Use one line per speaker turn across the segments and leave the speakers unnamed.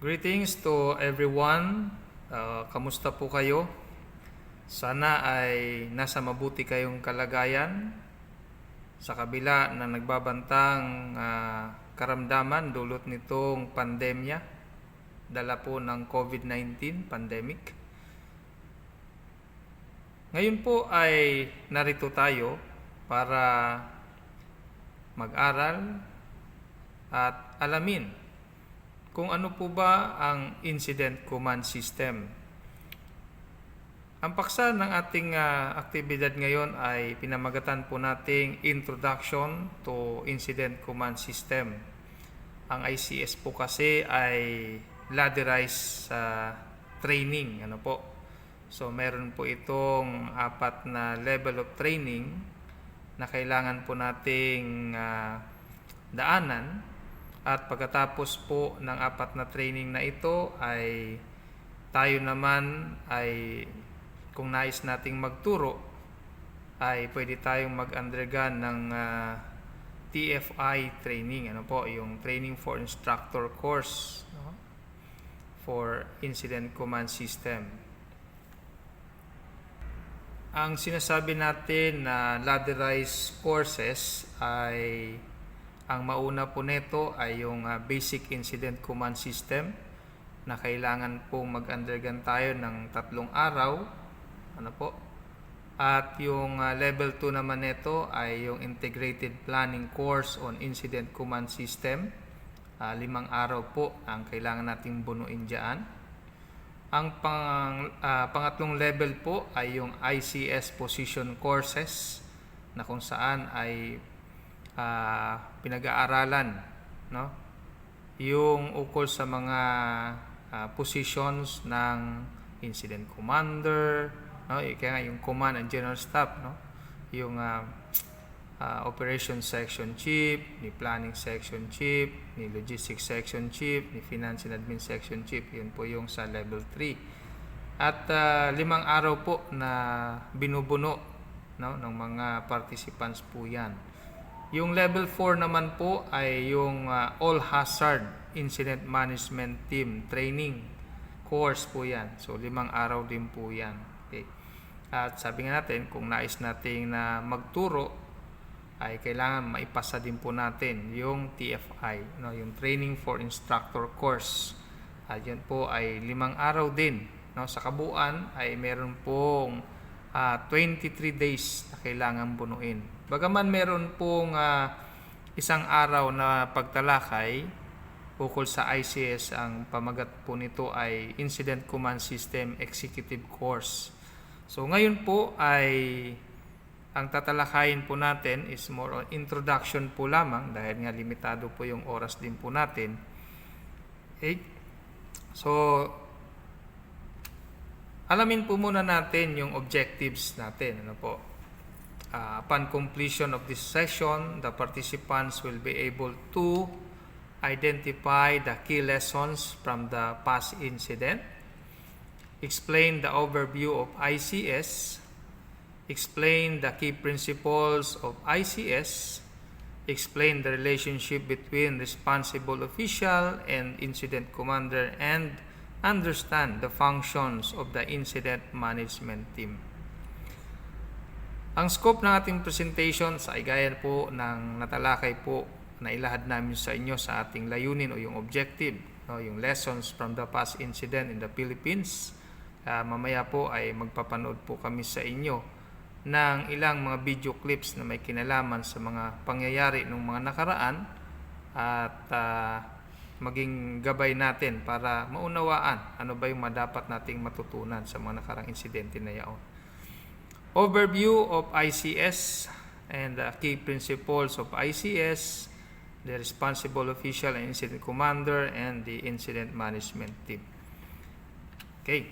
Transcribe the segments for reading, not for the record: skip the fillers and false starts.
Greetings to everyone. Kamusta po kayo? Sana ay nasa mabuti kayong kalagayan sa kabila na nagbabantang karamdaman dulot nitong pandemya, dala po ng COVID-19 pandemic. Ngayon po ay narito tayo para mag-aral at alamin kung ano po ba ang Incident Command System. Ang paksa ng ating aktibidad ngayon ay pinamagatan po nating Introduction to Incident Command System. Ang ICS po kasi ay ladderized training. So meron po itong 4 na level of training na kailangan po nating daanan. At pagkatapos po ng 4 na training na ito ay tayo naman ay kung nais nating magturo ay pwede tayong mag-undergo ng TFI training, yung Training for Instructor course, for Incident Command System. Ang sinasabi natin na ladderized courses ay ang mauna po nito ay yung Basic Incident Command System na kailangan pong mag-undergo tayo ng 3 araw. At yung level 2 naman nito ay yung Integrated Planning Course on Incident Command System. 5 araw po ang kailangan nating bunuin diyan. Ang pangatlong level po ay yung ICS Position Courses na kung saan ay pinag-aaralan yung ukol sa mga positions ng incident commander, kaya nga yung command and general staff, yung operation section chief, ni planning section chief, ni logistics section chief, ni finance and admin section chief. Yun po yung sa level 3. At 5 araw po na binubuno ng mga participants po yan. Yung level 4 naman po ay yung All Hazard Incident Management Team Training course po yan. So 5 araw din po yan. Okay. At sabi nga natin, kung nais natin na magturo ay kailangan maipasa din po natin yung TFI, yung Training for Instructor course. At yan po ay 5 araw din. Sa kabuuan ay meron pong 23 days na kailangan bunuin. Bagaman meron pong 1 araw na pagtalakay ukol sa ICS, ang pamagat po nito ay Incident Command System Executive Course. So ngayon po ay ang tatalakayin po natin is more on introduction po lamang dahil nga limitado po yung oras din po natin. Okay? So alamin po muna natin yung objectives natin. Upon completion of this session, the participants will be able to identify the key lessons from the past incident, explain the overview of ICS, explain the key principles of ICS, explain the relationship between responsible official and incident commander, and understand the functions of the incident management team. Ang scope ng ating presentation ay gaya po ng natalakay po na ilahad namin sa inyo sa ating layunin o yung objective, yung lessons from the past incident in the Philippines. Mamaya po ay magpapanood po kami sa inyo ng ilang mga video clips na may kinalaman sa mga pangyayari ng mga nakaraan at maging gabay natin para maunawaan ano ba yung dapat nating matutunan sa mga nakarang insidente na yaon. Overview of ICS and the key principles of ICS, the responsible official and incident commander, and the incident management team. Okay.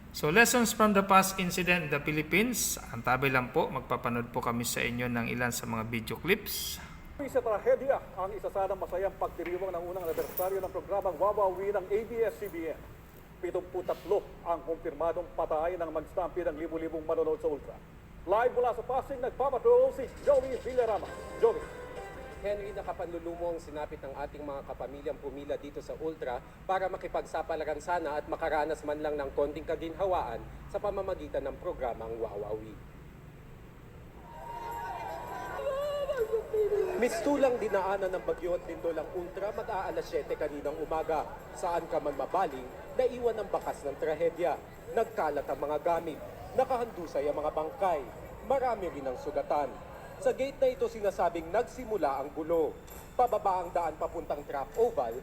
So lessons from the past incident in the Philippines. Antabay lang po, magpapanood po kami sa inyo ng ilan sa mga video clips.
Sa trahedya ang isa sanang masayang pagdiriwang ng unang anibersaryo ng programang Wawawi ng ABS-CBN. 73 ang kumpirmadong patay ng mag-stampede ng libu-libong manonood sa Ultra. Live mula sa Pasig, nagpapatrol si Joey Villarama. Joey.
Henry, nakapanlulumong sinapit ng ating mga kapamilyang pumila dito sa Ultra para makipagsapalaran sana at makaranas man lang ng konting kaginhawaan sa pamamagitan ng programang Wawawi. Mistulang dinaanan ng bagyo at lindol ang Ultra mag-aalas 7 kaninang umaga. Saan ka man mabaling, naiwan ang bakas ng trahedya. Nagkalat ang mga gamit, nakahandusay ang mga bangkay, marami rin ang sugatan. Sa gate na ito sinasabing nagsimula ang gulo. Pababa ang daan papuntang Trap Oval,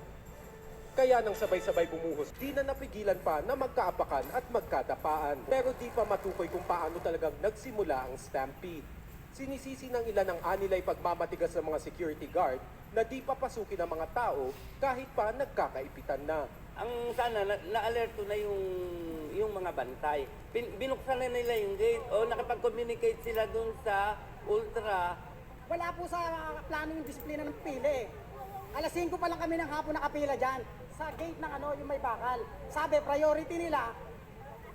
kaya nang sabay-sabay bumuhos, di na napigilan pa na magkaapakan at magkadapaan. Pero di pa matukoy kung paano talagang nagsimula ang stampede. Sinisisi ng ilan ng anilay pagmamatigas ng mga security guard na di papasukin ang mga tao kahit pa nagkakaipitan na.
Ang sana, na-alerto na yung mga bantay. Binuksan na nila yung gate o nakapag-communicate sila dun sa Ultra.
Wala po sa plano yung disiplina ng pili. Alas 5 pa lang kami ng hapon nakapila dyan. Sa gate ng yung may bakal. Sabi, priority nila,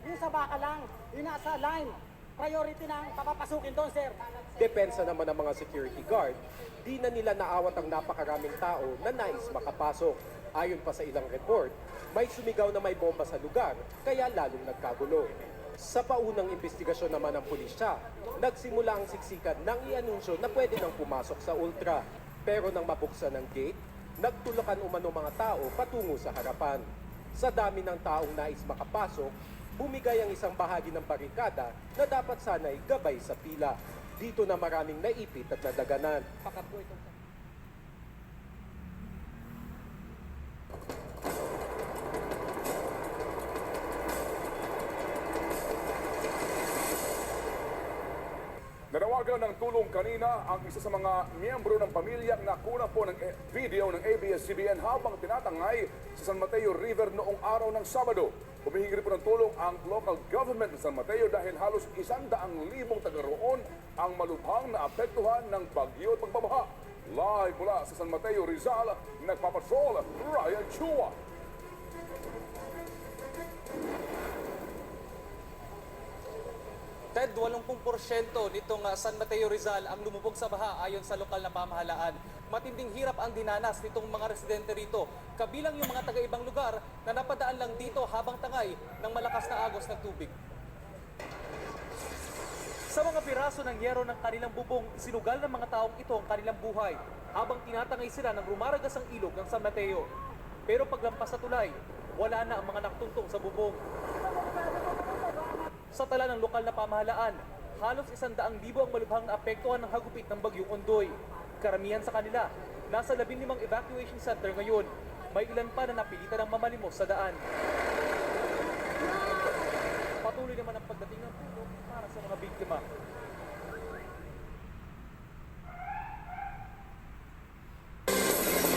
yung sa bakal lang, yung nasa line. Priority nang papapasukin doon, sir.
Depensa naman ng mga security guard, di na nila naawat ang napakaraming tao na nais makapasok. Ayon pa sa ilang report, may sumigaw na may bomba sa lugar, kaya lalong nagkagulo. Sa paunang investigasyon naman ng pulisya, nagsimula ang siksikan nang i-anunsyo na pwede nang pumasok sa Ultra. Pero nang mabuksan ang gate, nagtulakan umano mga tao patungo sa harapan. Sa dami ng taong nais makapasok, bumigay ang isang bahagi ng barikada na dapat sana'y gabay sa pila. Dito na maraming naipit at nadaganan.
Nanawagan ng tulong kanina ang isa sa mga miyembro ng pamilyang nakuna po ng video ng ABS-CBN habang tinatangay sa San Mateo River noong araw ng Sabado. Humihingi rin po ng tulong ang local government ng San Mateo dahil halos 100,000 taga roon ang malubhang na apektuhan ng bagyo at pagbabaha. Live mula sa San Mateo, Rizal, nagpapatrol Ryan Chua.
Ted, 80% nitong San Mateo Rizal ang lumubog sa baha ayon sa lokal na pamahalaan. Matinding hirap ang dinanas nitong mga residente rito, kabilang yung mga taga-ibang lugar na napadaan lang dito habang tangay ng malakas na agos ng tubig. Sa mga piraso ng yero ng kanilang bubong, sinugal ng mga taong ito ang kanilang buhay habang tinatangay sila ng rumaragas ang ilog ng San Mateo. Pero paglampas sa tulay, wala na ang mga naktuntong sa bubong. Sa tala ng lokal na pamahalaan, halos 100,000 ang malubhang naapektuhan ng hagupit ng bagyong Ondoy. Karamihan sa kanila, nasa 15 evacuation center ngayon. May ilan pa na napilitan ng mamalimos sa daan. Patuloy naman ang pagdating ng tulong para sa mga biktima.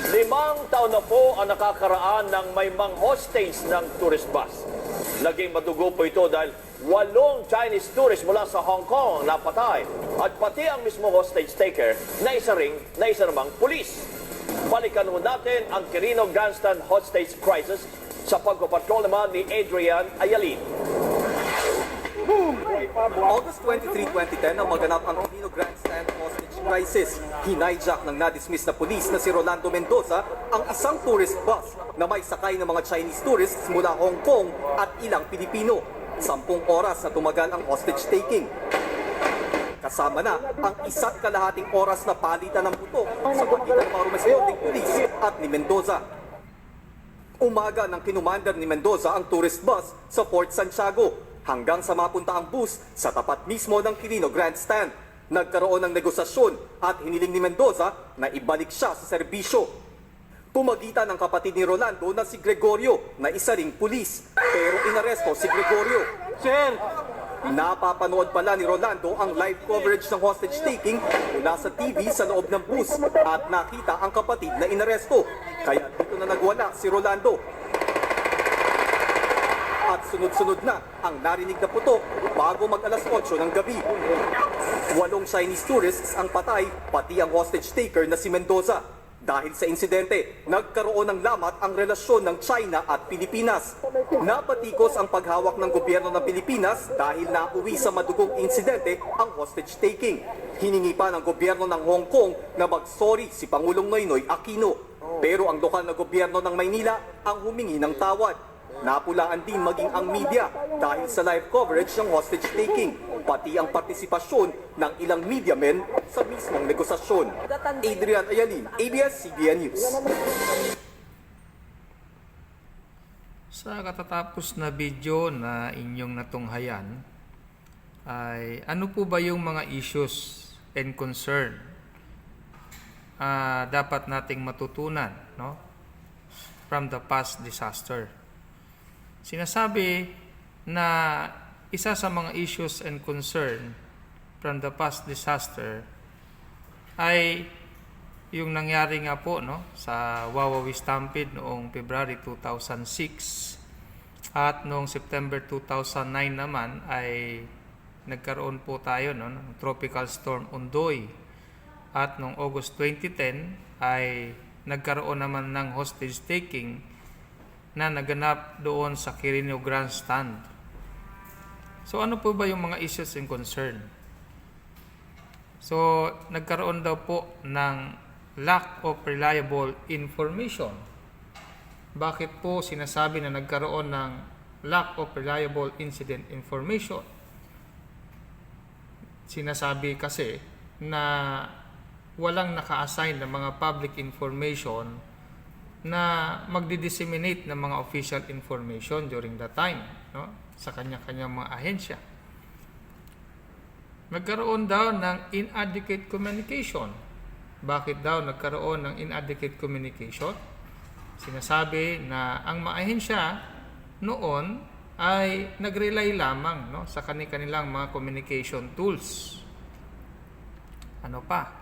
Limang taon na po ang nakakaraan ng may mang hostage ng tourist bus. Naging madugo po ito dahil 8 Chinese tourists mula sa Hong Kong napatay at pati ang mismo hostage taker na isa namang pulis. Balikan ho natin ang Quirino Grandstand hostage crisis sa pagpapatrol naman ni Adrian Ayalin.
August 23, 2010 nang maganap ang Quirino Grandstand hostage crisis. Hinayjack ng na-dismiss na pulis na si Rolando Mendoza ang isang tourist bus na may sakay ng mga Chinese tourists mula Hong Kong at ilang Pilipino. 10 oras na tumagal ang hostage taking. Kasama na ang 1.5 oras na palitan ng putok sa pagitan ng mga rumesponding pulis at ni Mendoza. Umaga nang kinumander ni Mendoza ang tourist bus sa Port Santiago hanggang sa mapunta ang bus sa tapat mismo ng Quirino Grandstand. Nagkaroon ng negosasyon at hiniling ni Mendoza na ibalik siya sa serbisyo. Pumagitan ang kapatid ni Rolando na si Gregorio na isa ring pulis. Pero inaresto si Gregorio. Sir! Napapanood pala ni Rolando ang live coverage ng hostage taking mula sa TV sa loob ng bus at nakita ang kapatid na inaresto. Kaya dito na nagwala si Rolando. At sunod-sunod na ang narinig na putok bago mag-alas 8 ng gabi. 8 Chinese tourists ang patay, pati ang hostage taker na si Mendoza. Dahil sa insidente, nagkaroon ng lamat ang relasyon ng China at Pilipinas. Napatikos ang paghawak ng gobyerno ng Pilipinas dahil nauwi sa madugong insidente ang hostage-taking. Hiningi pa ng gobyerno ng Hong Kong na mag-sorry si Pangulong Noynoy Aquino. Pero ang lokal na gobyerno ng Maynila ang humingi ng tawad. Napulaan din maging ang media dahil sa live coverage ng hostage-taking, pati ang partisipasyon ng ilang media men sa mismong negosasyon. Adrian Ayalin, ABS-CBN News.
Sa katatapos na video na inyong natunghayan, ay ano po ba yung mga issues and concern dapat nating matutunan, no, from the past disaster? Sinasabi na isa sa mga issues and concern from the past disaster ay yung nangyari nga po, no, sa Wawawi Stampede noong February 2006 at noong September 2009 naman ay nagkaroon po tayo, no, ng Tropical Storm Ondoy at noong August 2010 ay nagkaroon naman ng hostage taking na naganap doon sa Quirino Grandstand. So ano po ba yung mga issues and concern? So nagkaroon daw po ng lack of reliable information. Bakit po sinasabi na nagkaroon ng lack of reliable incident information? Sinasabi kasi na walang naka-assign na mga public information na magdi-disseminate ng mga official information during that time, no, sa kanya-kanyang mga ahensya. Nagkaroon daw ng inadequate communication. Bakit daw nagkaroon ng inadequate communication? Sinasabi na ang mga ahensya noon ay nag-rely lamang, no, sa kanilang mga communication tools. Ano pa?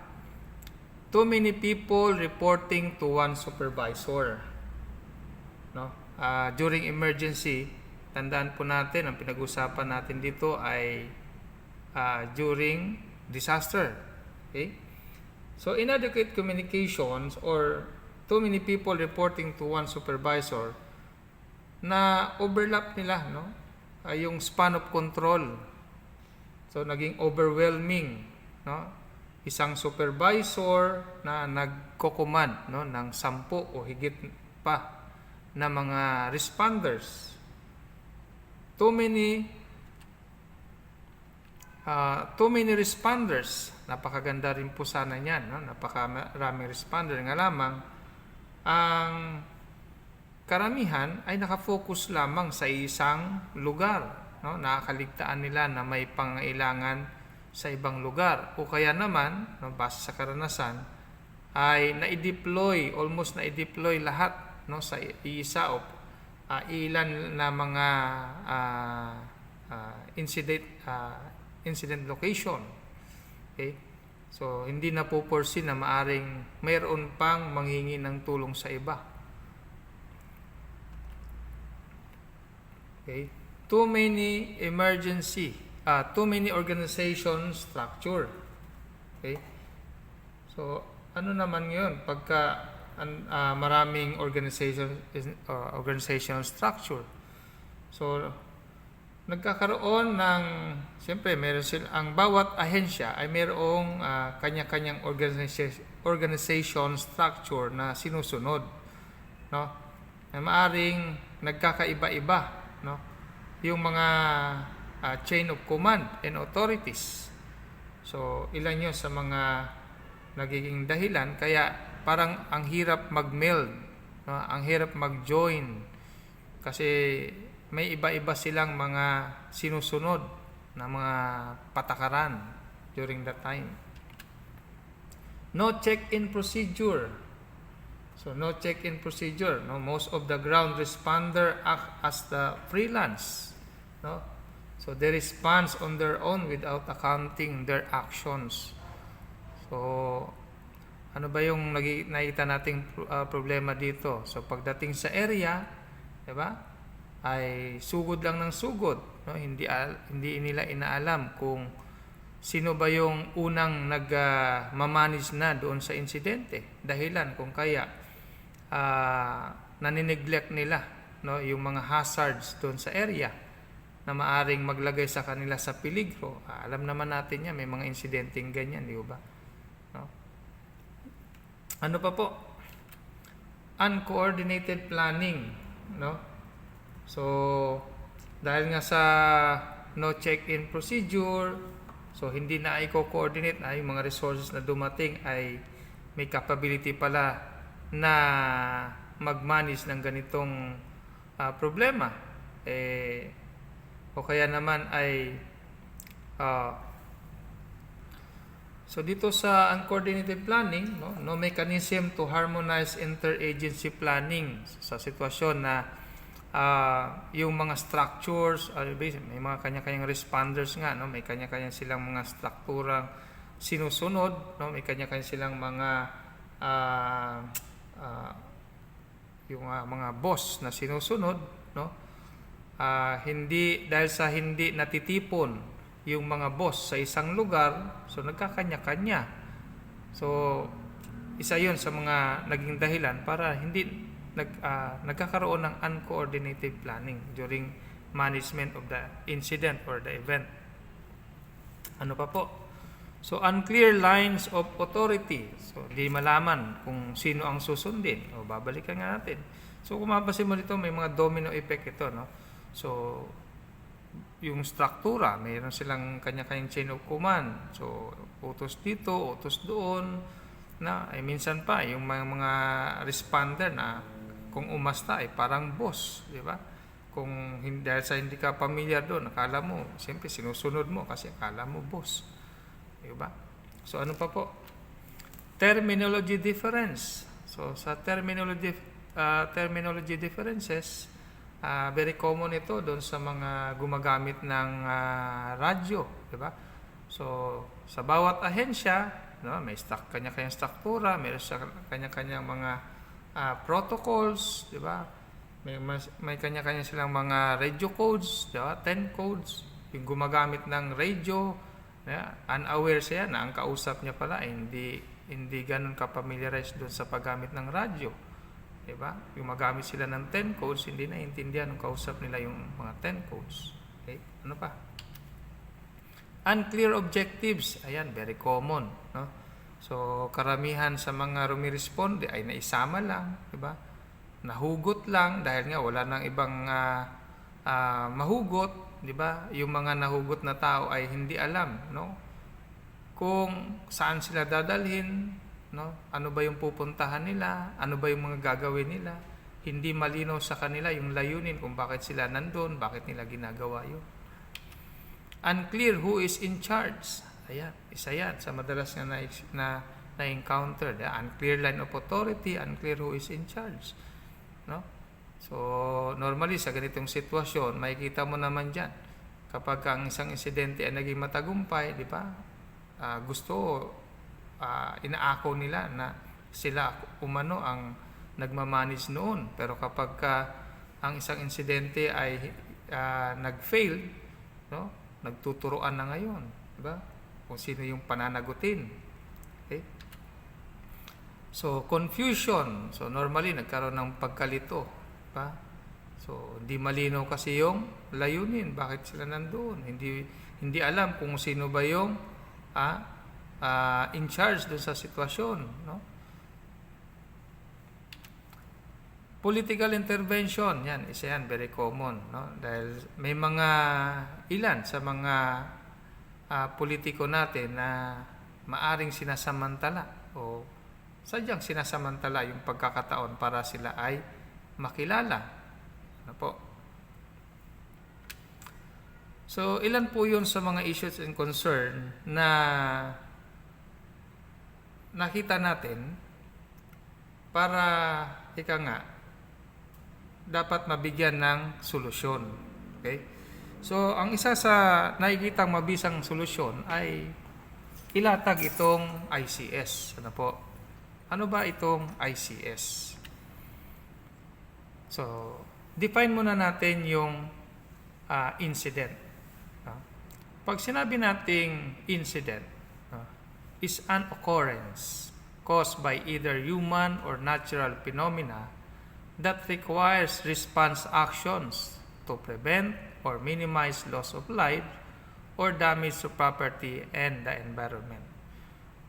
Too many people reporting to one supervisor. No? During emergency, tandaan po natin, ang pinag-usapan natin dito ay during disaster. Okay? So, inadequate communications or too many people reporting to one supervisor na overlap nila, no? Yung span of control. So, naging overwhelming, no? Isang supervisor na nagko-command, no, ng 10 o higit pa na mga responders. Too many responders. Napakaganda rin po sana niyan, no? Napakaraming responder. Nga lamang, ang karamihan ay nakafocus lamang sa isang lugar, no? Nakakaligtaan nila na may pangailangan sa ibang lugar, o kaya naman, no, base sa karanasan, ay almost na-deploy lahat, no, sa isa o ilan na mga incident location. Okay? So hindi na po foresee na maaring mayroon pang manghingi ng tulong sa iba. Okay? Too many organization structure. Okay? So, ano naman yun? Pagka maraming organizational structure. So, nagkakaroon ng, siyempre, ang bawat ahensya ay mayroong kanya-kanyang organization structure na sinusunod. No? Na maaring nagkakaiba-iba, no? Yung mga chain of command and authorities. So, ilan yun sa mga nagiging dahilan, kaya parang ang hirap mag-meld, no? Ang hirap mag-join kasi may iba-iba silang mga sinusunod na mga patakaran during that time. No check-in procedure. So, no check-in procedure, no? Most of the ground responder act as the freelance, no? So, they respond on their own without accounting their actions. So, ano ba yung nakita nating problema dito? So, pagdating sa area, diba, ay sugod lang ng sugod. No? Hindi nila inaalam kung sino ba yung unang nag-manage na doon sa insidente? Dahilan kung kaya nanineglect nila, no, yung mga hazards doon sa area na maaring maglagay sa kanila sa peligro. Alam naman natin yan, may mga insidenteng ganyan, di ba? No? Ano pa po? Uncoordinated planning, no? So, dahil nga sa no check-in procedure, so hindi na i-coordinate na yung mga resources na dumating ay may capability pala na mag-manage ng ganitong problema. O kaya naman ay so dito sa uncoordinated planning, no mechanism to harmonize interagency planning sa sitwasyon na yung mga structures, may mga kanya-kanyang responders nga, no, may kanya-kanya silang mga strukturang sinusunod, no, may kanya-kanya silang mga yung mga boss na sinusunod, no. Hindi dahil sa hindi natitipon yung mga boss sa isang lugar, so nagkakanya-kanya. So isa 'yon sa mga naging dahilan para hindi nagkakaroon ng uncoordinated planning during management of the incident or the event. Ano pa po? So unclear lines of authority. So di malaman kung sino ang susundin. O babalikan nga natin. So kung mapapansin mo dito, may mga domino effect ito, no? So, yung struktura, mayroon silang kanya-kanyang chain of command. So, utos dito, utos doon, na minsan pa yung mga responder na kung umasta ay parang boss, di ba? Kung dahil sa hindi ka pamilyar doon, akala mo, siyempre sinusunod mo kasi akala mo boss, di ba? So, ano pa po? Terminology difference. So, sa terminology differences, very common ito doon sa mga gumagamit ng radyo, di ba? So, sa bawat ahensya, no, may kanya-kanyang struktura, may kanya-kanyang mga protocols, di ba? May kanya-kanya silang mga radio codes, di ba? 10 codes. Yung gumagamit ng radio, unaware siya na ang kausap niya pala ay hindi ganun ka-familiarize doon sa paggamit ng radyo. Diba? Yung magamit sila ng 10 codes, hindi na intindihan ng kausap nila yung mga 10 codes. Okay? Ano pa? Unclear objectives. Ayan, very common. No? So, karamihan sa mga rumiresponde ay naisama lang. Diba? Nahugot lang dahil nga wala nang ibang mahugot. Diba? Yung mga nahugot na tao ay hindi alam, no? Kung saan sila dadalhin, no? Ano ba yung pupuntahan nila? Ano ba yung mga gagawin nila? Hindi malinaw sa kanila yung layunin kung bakit sila nandun, bakit nila ginagawa yun. Unclear who is in charge. Ayan, isa yan sa madalas na encounter. Unclear line of authority, unclear who is in charge. No? So, normally sa ganitong sitwasyon, makikita mo naman dyan. Kapag ang isang insidente ay naging matagumpay, di ba? Inaako nila na sila umano ang nagmamanage noon. Pero kapag ang isang insidente ay nag-fail, no? Nagtuturoan na ngayon, di ba? Kung sino yung pananagutin. Okay? So, confusion. So, normally nagkaroon ng pagkalito, di ba? So, hindi malinaw kasi yung layunin, bakit sila nandoon. Hindi alam kung sino ba yung in charge doon sa sitwasyon, no? Political intervention, yan, isa yan, very common, no? Dahil may mga ilan sa mga politiko natin na maaring sinasamantala o sadyang sinasamantala yung pagkakataon para sila ay makilala. Ano po? So, ilan po yun sa mga issues and concern na nakita natin para, dapat mabigyan ng solusyon. Okay? So, ang isa sa nakikitang mabisang solusyon ay ilatag itong ICS. Ano po? Ano ba itong ICS? So, define muna natin yung incident. pag sinabi nating incident, is an occurrence caused by either human or natural phenomena that requires response actions to prevent or minimize loss of life or damage to property and the environment.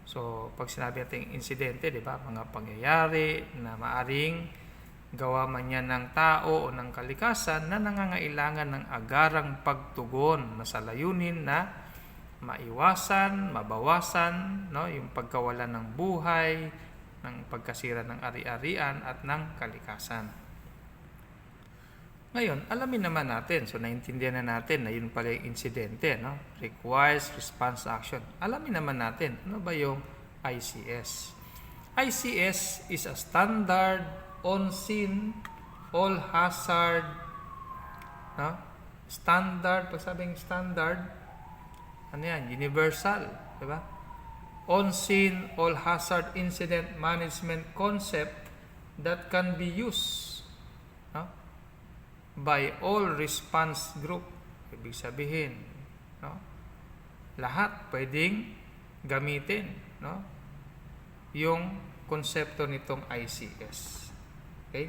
So, pag sinabi natin insidente, di ba, mga pangyayari na maaring gawa man yan ng tao o ng kalikasan na nangangailangan ng agarang pagtugon na sa layunin na maiwasan, mabawasan, no, yung pagkawalan ng buhay, ng pagkasira ng ari-arian at ng kalikasan. Ngayon, alamin naman natin, so naintindihan na natin na yun pala yung insidente, no? Requires response action. Alamin naman natin, ano ba yung ICS? ICS is a standard on-scene, all-hazard, no? Standard, pag sabing standard, ano yan? Universal, di ba? On-scene, all-hazard incident management concept that can be used by all response group. Ibig sabihin, no? Lahat pwedeng gamitin, no? Yung konsepto nitong ICS. Okay?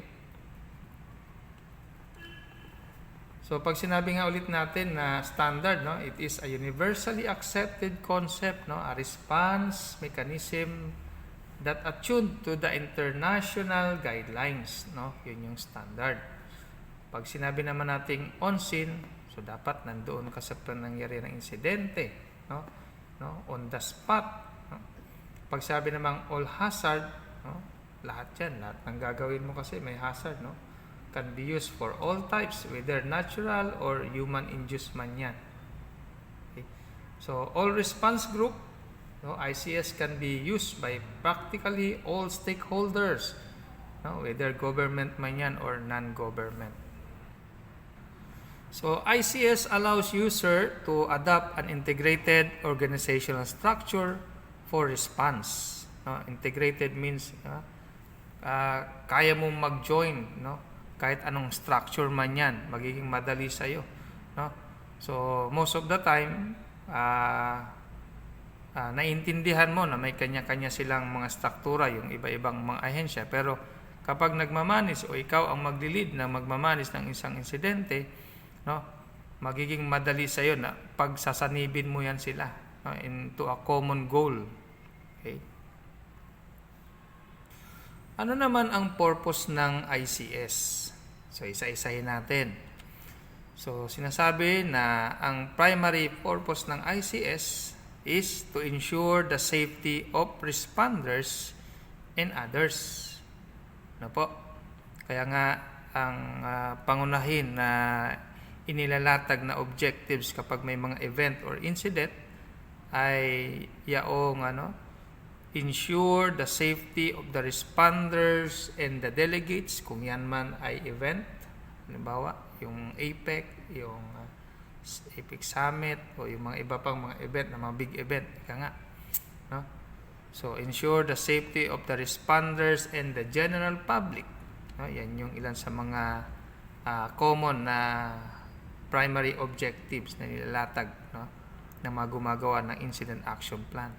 So pag sinabi nga ulit natin na standard, no, it is a universally accepted concept, no, a response mechanism that attuned to the international guidelines, no? Yun yung standard. Pag sinabi naman nating on-scene, so dapat nandoon ka sa panangyari ng insidente, no? On the spot. No? Pag sabi namang all hazard, no? Lahat yan, lahat ng gagawin mo kasi may hazard, no? Can be used for all types, whether natural or human-induced man yan. Okay? So, all response group, no, ICS can be used by practically all stakeholders, no, whether government man yan or non-government. So, ICS allows user to adopt an integrated organizational structure for response. No? Integrated means kaya mong mag-join, no? Kahit anong structure man yan, magiging madali sa'yo. No? So, most of the time, naiintindihan mo na may kanya-kanya silang mga struktura, yung iba-ibang mga ahensya. Pero kapag nagmamanis o ikaw ang maglilid na magmamanis ng isang insidente, no, magiging madali sa iyo na pagsasanibin mo yan sila, no, into a common goal. Okay? Ano naman ang purpose ng ICS? So, isa-isahin natin. So, sinasabi na ang primary purpose ng ICS is to ensure the safety of responders and others. Ano po? Kaya nga, ang pangunahin na inilalatag na objectives kapag may mga event or incident ay yaong ensure the safety of the responders and the delegates kung yan man ay event, halimbawa yung APEC, yung APEC Summit o yung mga iba pang mga event na mga big event, ika nga, no? So ensure the safety of the responders and the general public, no? Yan yung ilan sa mga common na primary objectives na nilalatag, no, na mga gumagawa ng incident action plan.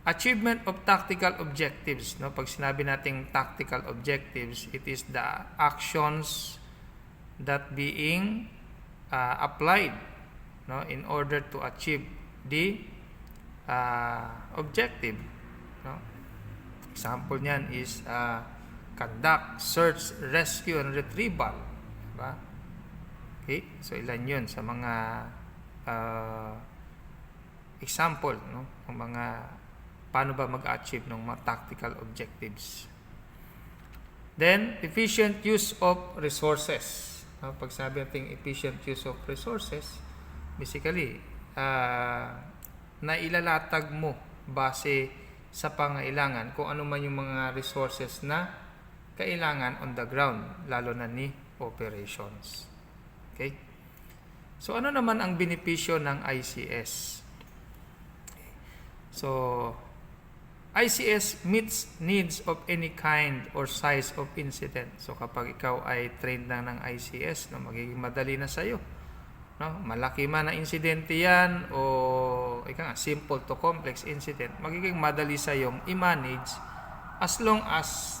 Achievement of tactical objectives, no, pag sinabi nating tactical objectives, it is the actions that being applied, no, in order to achieve the objective, no. Example niyan is conduct search, rescue and retrieval, diba? Okay, so ilan yun sa mga example, no, ng mga paano ba mag-achieve ng mga tactical objectives. Then, efficient use of resources. No, pag sabi natin efficient use of resources, basically, nailalatag mo base sa pangailangan kung ano man yung mga resources na kailangan on the ground, lalo na ni operations. Okay? So, ano naman ang benepisyo ng ICS? So, ICS meets needs of any kind or size of incident. So, kapag ikaw ay trained na ng ICS, no, magiging madali na sa'yo no, malaki man na insidente yan o simple to complex incident, magiging madali sa yung i-manage as long as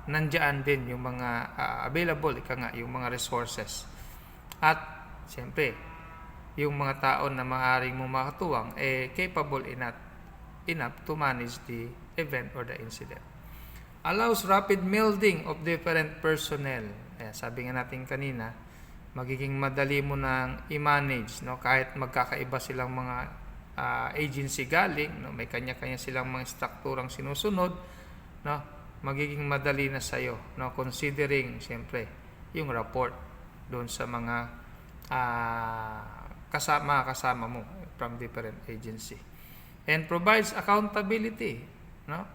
nandiyan din yung mga available, yung mga resources. At siyempre, yung mga tao na maaaring mo makatuwang capable enough to manage the event or the incident. Allows rapid melding of different personnel. Sabi nga natin kanina, magiging madali mo nang i-manage, no? Kahit magkakaiba silang mga agency galing, no? May kanya-kanya silang mga strukturang sinusunod, no? Magiging madali na sa'yo, no? Considering siyempre yung report doon sa mga kasama mo from different agency. And provides accountability, no?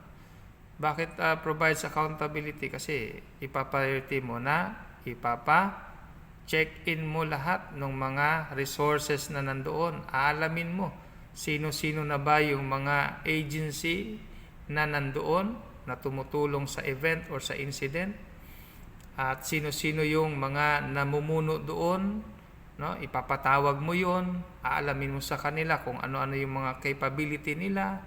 Bakit provides accountability? Kasi ipapriority mo na, check-in mo lahat ng mga resources na nandoon. Aalamin mo sino-sino na ba yung mga agency na nandoon na tumutulong sa event or sa incident, at sino-sino yung mga namumuno doon, no? Ipapatawag mo yon, aalamin mo sa kanila kung ano-ano yung mga capability nila,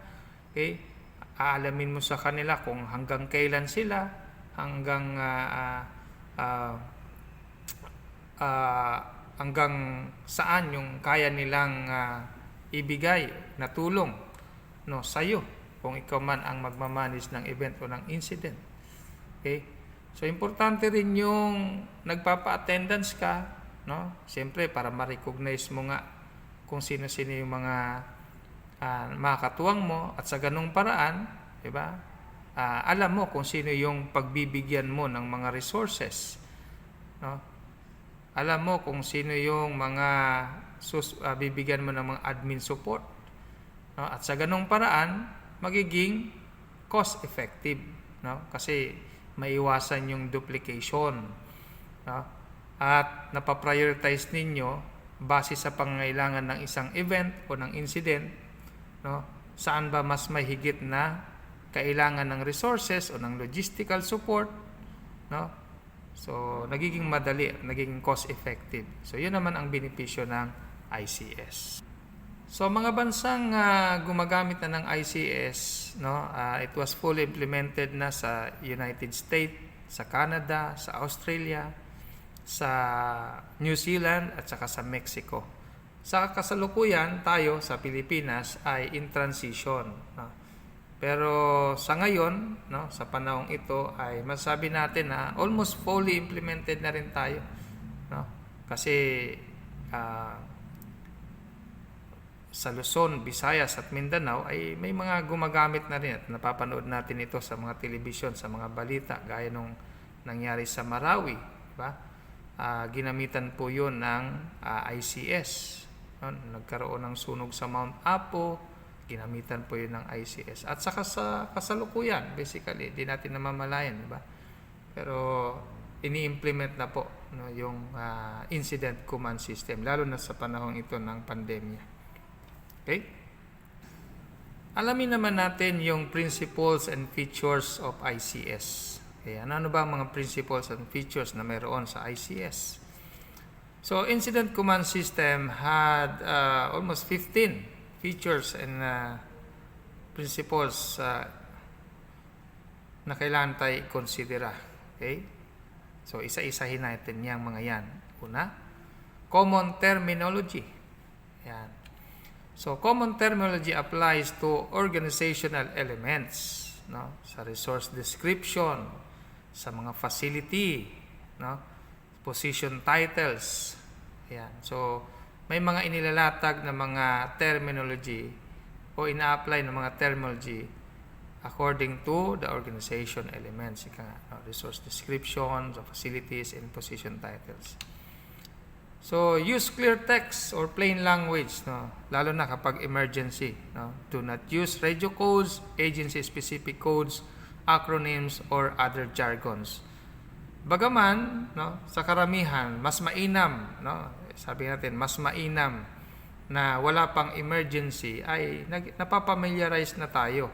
aalamin mo sa kanila kung hanggang kailan sila, hanggang saan yung kaya nilang ibigay na tulong, no, sa'yo kung ikaw man ang magmamanage ng event o ng incident. So importante rin yung nagpapa-attendance ka, no? Siyempre para ma-recognize mo nga kung sino-sino yung mga makakatuwang mo, at sa ganung paraan, di ba? Alam mo kung sino yung pagbibigyan mo ng mga resources, no? Alam mo kung sino yung mga bibigyan mo ng mga admin support, no? At sa ganung paraan, magiging cost effective, no? Kasi maiwasan yung duplication, no? At napaprioritize ninyo base sa pangangailangan ng isang event o ng incident, no? Saan ba mas may higit na kailangan ng resources o ng logistical support, no? So nagiging madali, nagiging cost effective. So yun naman ang benepisyo ng ICS. So mga bansang gumagamit na ng ICS, no, it was fully implemented na sa United States, sa Canada, sa Australia, sa New Zealand at saka sa Mexico. Sa kasalukuyan, tayo sa Pilipinas ay in transition, no? Pero sa ngayon, no, sa panahong ito ay masabi natin na almost fully implemented na rin tayo, no? Kasi sa Luzon, Visayas at Mindanao ay may mga gumagamit na rin at napapanood natin ito sa mga telebisyon, sa mga balita gaya nung nangyari sa Marawi, diba? Ginamitan po yun ng ICS, no? Nagkaroon ng sunog sa Mount Apo, ginamitan po yun ng ICS. At saka sa kasalukuyan, basically, di natin namamalayan, diba? Pero ini-implement na po, no, yung incident command system, lalo na sa panahon ito ng pandemya. Okay? Alamin naman natin yung principles and features of ICS. Okay, ano ba ang mga principles and features na mayroon sa ICS? So, Incident Command System had almost 15 features and principles na kailangan tayo i-considera. Okay? So, isa-isahin natin yung mga yan. Una, common terminology. Yan. So, common terminology applies to organizational elements, no? Sa resource description, sa mga facility, no? Position titles. Yan. So, may mga inilalatag na mga terminology o ina-apply ng mga terminology according to the organization elements. Resource description, the facilities, and position titles. So, use clear text or plain language, no? Lalo na kapag emergency. No? Do not use radio codes, agency-specific codes, acronyms, or other jargons. Bagaman, no, sa karamihan, mas mainam, no? Sabi natin, mas mainam na wala pang emergency ay napapamiliarize na tayo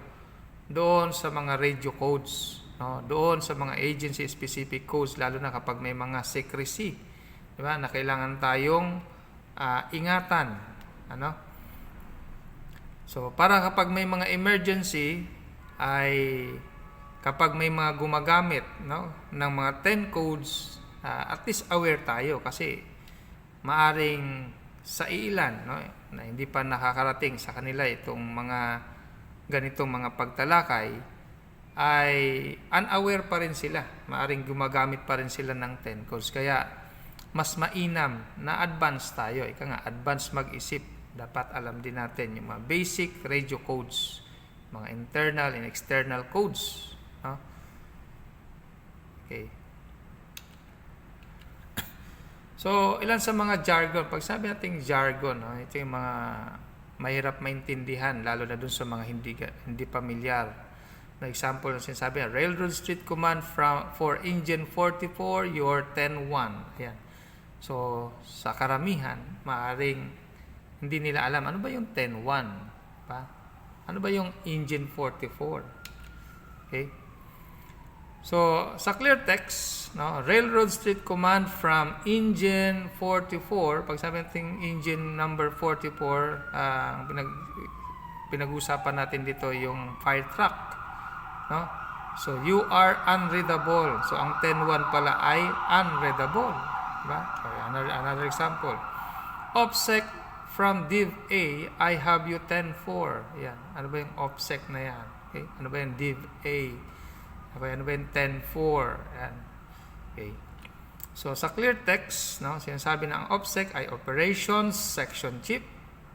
doon sa mga radio codes, no? Doon sa mga agency-specific codes, lalo na kapag may mga secrecy di ba, na kailangan tayong ingatan. Ano? So, para kapag may mga emergency, ay kapag may mga gumagamit, no, ng mga 10 codes, at least aware tayo kasi maaring sa ilan, no, na hindi pa nakakarating sa kanila itong mga ganitong mga pagtalakay, ay unaware pa rin sila. Maaring gumagamit pa rin sila ng 10 codes. Kaya mas mainam na advance tayo. Ika nga, advance mag-isip. Dapat alam din natin yung mga basic radio codes, mga internal and external codes. No? Okay. So, ilan sa mga jargon. Pag sabi natin jargon, no, ito yung mga mahirap maintindihan, lalo na dun sa mga hindi pamilyar. For example, sinasabi na, Railroad Street Command for Engine 44, your 10-1. Ayan. So, sa karamihan, maaaring hindi nila alam, ano ba yung 10-1? Pa? Ano ba yung Engine 44? Okay? So, sa clear text, no, Railroad Street Command from Engine 44, pag sabi natin engine number 44, pinag-usapan natin dito yung fire truck. No? So, you are unreadable. So, ang 10-1 pala ay unreadable. Diba? Okay, another example. OPSEC from Div A, I have you 10-4. Yan. Ano ba yung OPSEC na yan? Okay? Ano ba yung Div A? Okay, ano ba yung 10-4? Yan. Okay. So, sa clear text, no, sinasabi na ang OPSEC ay Operations Section Chief.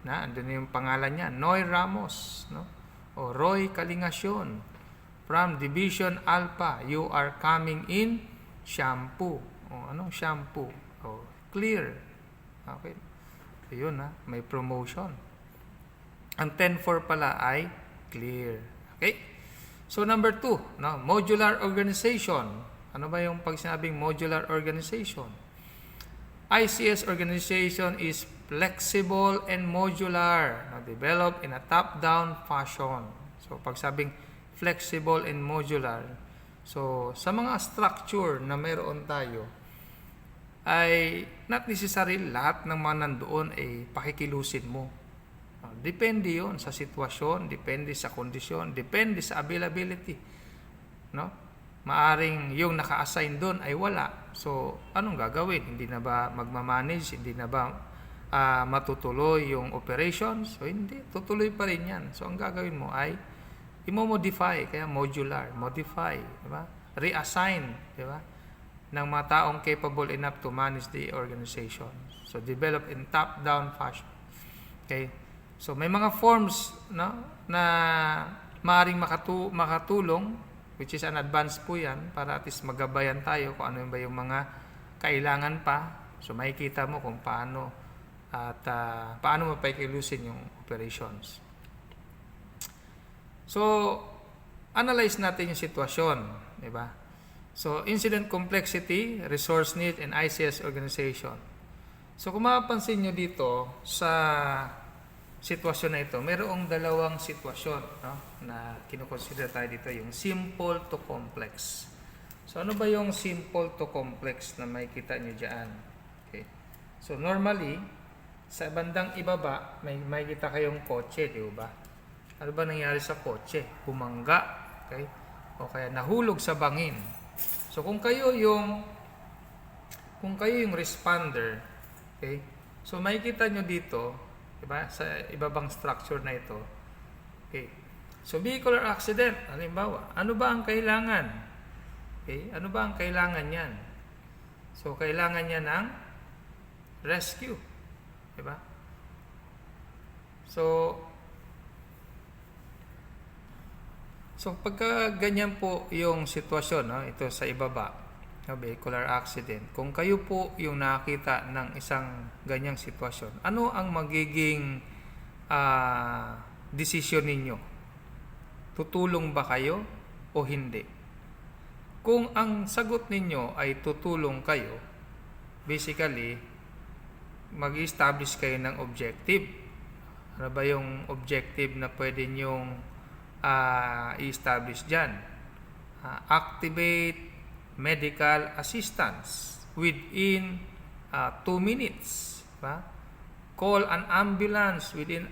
Na, andun yung pangalan niya, Noy Ramos. No? O Roy Kalingasyon. From Division Alpha, you are coming in shampoo. O, anong shampoo? O, clear. Okay. So, yun, may promotion. Ang 10-4 pala ay clear. Okay? So, number 2, no, modular organization. Ano ba yung pag sinabing modular organization? ICS organization is flexible and modular, no, developed in a top-down fashion. So, pag sabing flexible and modular, so, sa mga structure na meron tayo, ay not necessary lahat ng mga nandoon ay pakikilusin mo. Depende yon sa sitwasyon, depende sa kondisyon, depende sa availability. No? Maaring yung naka-assign doon ay wala. So, anong gagawin? Hindi na ba magmamanage? Hindi na ba matutuloy yung operations? So, hindi. Tutuloy pa rin yan. So, ang gagawin mo ay i-modify, kaya modular, modify, di ba? Reassign, di ba? Ng mga taong capable enough to manage the organization. So, develop in top-down fashion. Okay? So, may mga forms, no, na maaaring makatulong, which is an advance po yan, para at least magabayan tayo kung ano ba yung mga kailangan pa. So, makikita mo kung paano at paano mapakilusin yung operations. So, analyze natin yung sitwasyon, di ba? So, incident complexity, resource need, and ICS organization. So, kung mapapansin nyo dito sa sitwasyon na ito, mayroong dalawang sitwasyon, no, na kinukonsider tayo dito, yung simple to complex. So, ano ba yung simple to complex na makikita nyo dyan? Okay. So, normally, sa bandang ibaba, may makikita kayong kotse, di ba? Ano ba nangyari sa kotse? Bumangga, okay? O kaya nahulog sa bangin. So, kung kayo yung responder, okay? So, makikita nyo dito, diba, sa ibabang structure na ito. Okay. So, vehicular accident, halimbawa, ano ba ang kailangan? Okay, ano ba ang kailangan niyan? So, kailangan niya ng rescue. Diba? So, pagka ganyan po yung sitwasyon, no, ito sa ibaba, no, vehicular accident, kung kayo po yung nakita ng isang ganyang sitwasyon, ano ang magiging desisyon ninyo? Tutulong ba kayo o hindi? Kung ang sagot ninyo ay tutulong kayo, basically, mag-establish kayo ng objective. Ano ba yung objective na pwede nyong i-establish dyan? Activate medical assistance within 2 minutes. Diba? Call an ambulance within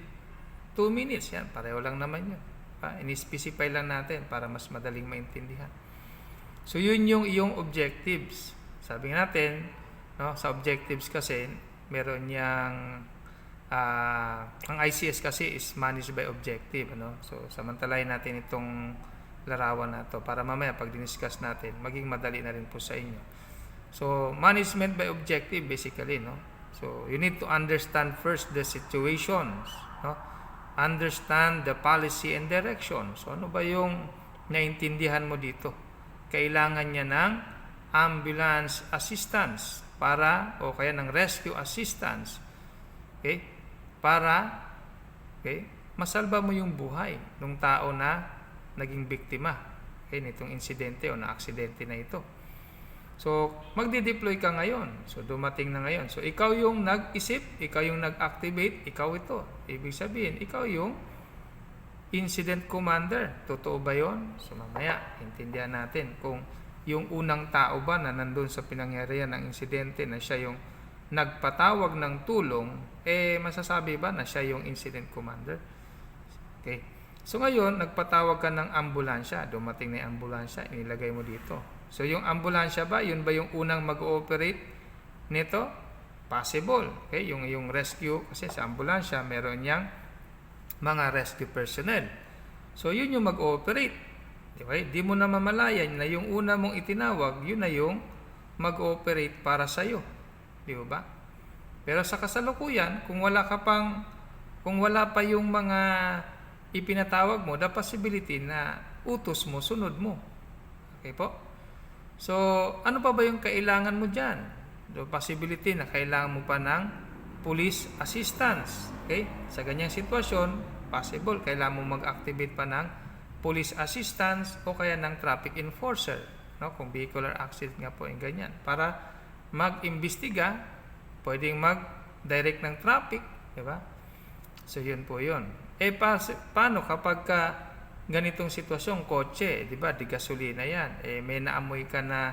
2 minutes. Yan, pareho lang naman yun. Diba? Ini-specify lang natin para mas madaling maintindihan. So, yun yung iyong objectives. Sabi natin, no, sa objectives kasi, meron niyang, ang ICS kasi is managed by objective. Ano? So, samantalahin natin itong larawan na to para mamaya pag diniscuss natin, maging madali na rin po sa inyo. So, management by objective basically, no? So, you need to understand first the situations, no? Understand the policy and direction. So, ano ba yung naintindihan mo dito? Kailangan niya ng ambulance assistance para, o kaya ng rescue assistance, okay? Para, okay, masalba mo yung buhay ng tao na naging biktima, okay, nitong insidente o na aksidente na ito. So, magde-deploy ka ngayon. So, dumating na ngayon. So, ikaw yung nag-isip, ikaw yung nag-activate, ikaw ito. Ibig sabihin, ikaw yung incident commander. Totoo ba yun? So, mamaya, intindihan natin kung yung unang tao ba na nandun sa pinangyarihan ng insidente na siya yung nagpatawag ng tulong, masasabi ba na siya yung incident commander? Okay. So, ngayon, nagpatawag ka ng ambulansya. Dumating na yung ambulansya, inilagay mo dito. So, yung ambulansya ba, yun ba yung unang mag-ooperate nito? Possible. Okay? Yung rescue, kasi sa ambulansya, meron niyang mga rescue personnel. So, yun yung mag-ooperate. Okay? Di mo na mamalayan na yung una mong itinawag, yun na yung mag-ooperate para sa'yo. Di ba? Pero sa kasalukuyan, kung wala pa yung mga ipinatawag mo, the possibility na utos mo, sunod mo. Okay po? So, ano pa ba yung kailangan mo dyan? The possibility na kailangan mo pa ng police assistance. Okay? Sa ganyang sitwasyon, possible, kailangan mo mag-activate pa ng police assistance o kaya ng traffic enforcer. No? Kung vehicular accident nga po yung ganyan. Para mag-imbestiga, pwedeng mag-direct ng traffic. Diba? So, yun po yun. Paano kapag ganitong sitwasyon, kotse, di ba, di gasolina yan, may naamoy ka na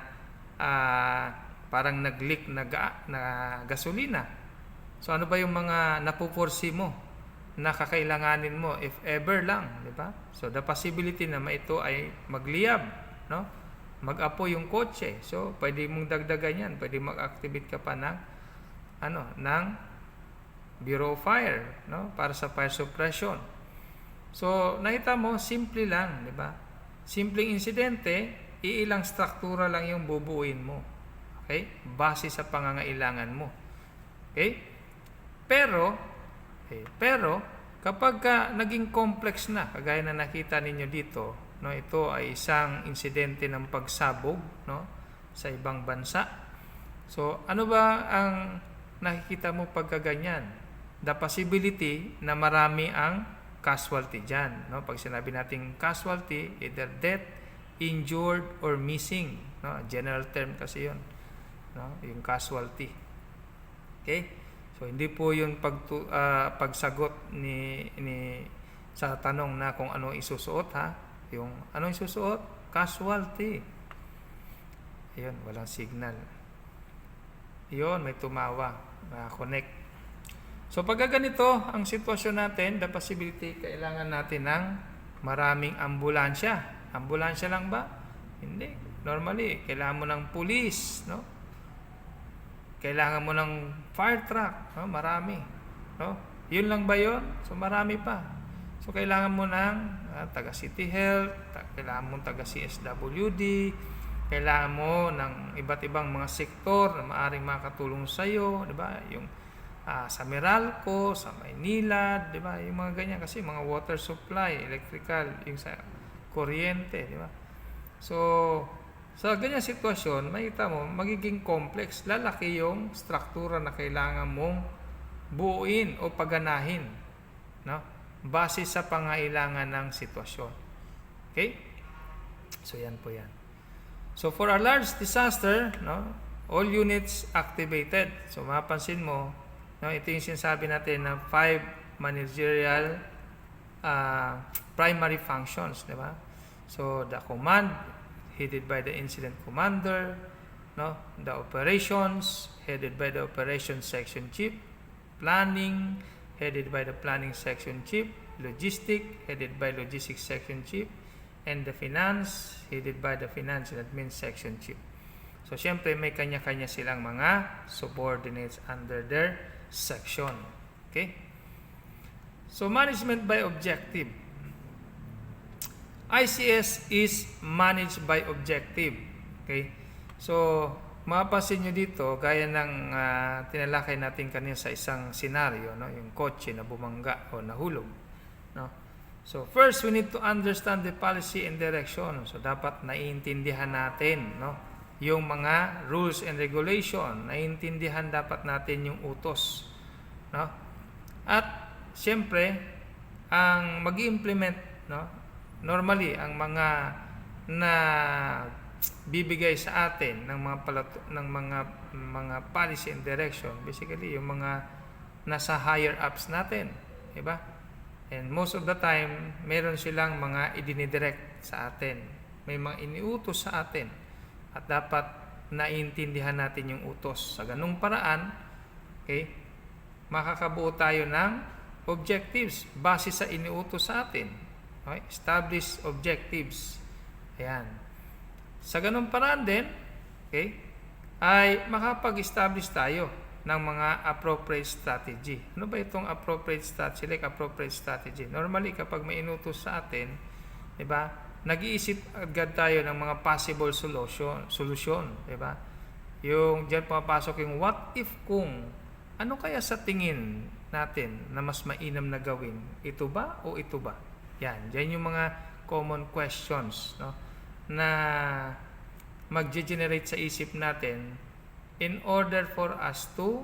parang nag-leak na gasolina. So, ano ba yung mga napupursi mo na kakailanganin mo, if ever lang, di ba? So, the possibility na ito ay magliyab, no? Mag-apoy yung kotse. So, pwede mong dagdagan yan, pwede mag-activate ka pa ng Bureau of Fire, no? Para sa fire suppression. So, nakita mo, simple lang, di ba? Simpleng insidente, iilang struktura lang yung bubuuin mo. Okay? Base sa pangangailangan mo. Okay? Pero, kapag naging complex na, kagaya na nakita ninyo dito, no, ito ay isang insidente ng pagsabog, no, sa ibang bansa. So, ano ba ang nakikita mo pagkaganyan? The possibility na marami ang casualty dyan. No? Pag sinabi natin casualty, either death, injured, or missing. No? General term kasi yun. No? Yung casualty. Okay? So, hindi po yung pagsagot ni sa tanong na kung ano isusuot, ha? Yung ano isusuot? Casualty. Ayun, walang signal. Yun, may tumawa. Connect. So, pagka ganito ang sitwasyon natin, the possibility, kailangan natin ng maraming ambulansya. Ambulansya lang ba? Hindi. Normally, kailangan mo ng police, no? Kailangan mo ng fire truck, no? Marami, no? Yun lang ba yun? So, marami pa. So, kailangan mo ng taga City Health, kailangan mo taga CSWD, kailangan mo ng iba't ibang mga sektor na maaring makatulong sa iyo, di ba? Yung sa Meralco, sa Maynila, di ba? Yung mga ganyan kasi mga water supply, electrical, yung sa kuryente, di ba? So, sa ganyang sitwasyon, makita mo, magiging complex, lalaki yung struktura na kailangan mong buuin o paganahin, no? Base sa pangailangan ng sitwasyon. Okay? So, yan po yan. So, for a large disaster, no, all units activated. So, mapapansin mo, no, ito yung sinasabi natin na 5 managerial primary functions, di ba? So, the command, headed by the incident commander, no? The operations, headed by the operations section chief. Planning, headed by the planning section chief. Logistic, headed by logistics section chief. And the finance, headed by the finance and admin section chief. So, syempre, may kanya-kanya silang mga subordinates under their section. Okay? So, management by objective. ICS is managed by objective. Okay? So, mapapansin nyo dito, gaya ng tinalakay natin kanina sa isang senaryo, no? Yung kotse na bumangga o nahulog. No? So, first, we need to understand the policy and direction. So, dapat naiintindihan natin, no? Yung mga rules and regulation. Naiintindihan dapat natin yung utos. No? At, siyempre, ang mag-implement, no? Normally, ang mga na bibigay sa atin ng mga policy and direction, basically, yung mga nasa higher ups natin. Diba? And most of the time, meron silang mga idinidirect sa atin. May mga iniutos sa atin. At dapat naiintindihan natin yung utos. Sa ganung paraan, okay, makakabuo tayo ng objectives base sa iniutos sa atin. Okay? Establish objectives. Ayan. Sa ganung paraan din, okay, ay makapag-establish tayo ng mga appropriate strategy. Ano ba itong appropriate strategy? Like appropriate strategy. Normally, kapag may inutos sa atin, di ba, nag-iisip agad tayo ng mga possible solution, di ba? Yung diyan pumapasok yung what if kung, ano kaya sa tingin natin na mas mainam na gawin? Ito ba o ito ba? Yan, diyan yung mga common questions, no, na mag-generate sa isip natin in order for us to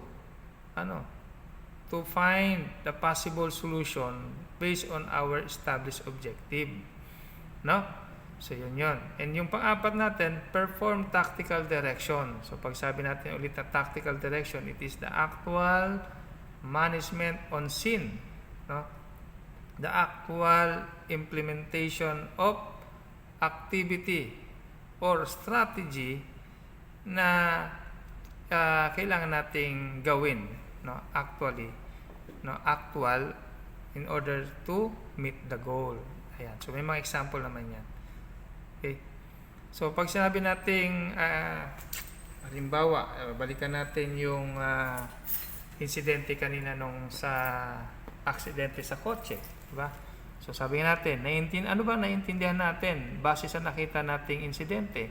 find the possible solution based on our established objective. No? So, yun. And yung pang-apat natin, perform tactical direction. So, pag sabi natin ulit na tactical direction, it is the actual management on scene. No? The actual implementation of activity or strategy na kailangan nating gawin, no, actual in order to meet the goal. Ayan. So may mga example naman yan. Okay. So pag sinabi nating halimbawa, balikan natin yung insidente kanina nung sa aksidente sa kotse, di ba? So sabi natin, naiintindihan natin base sa nakita nating insidente.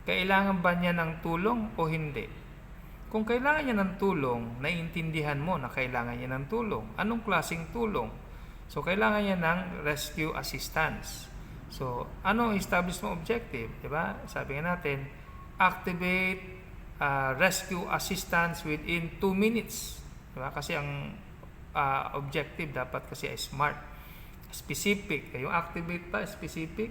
Kailangan ba niya ng tulong o hindi? Kung kailangan niya ng tulong, naiintindihan mo na kailangan niya ng tulong. Anong klaseng tulong? So, kailangan niya ng rescue assistance. So, anong established mo objective? Diba? Sabi nga natin, activate rescue assistance within 2 minutes. Diba? Kasi ang objective dapat kasi ay SMART. Specific. Yung activate pa, specific.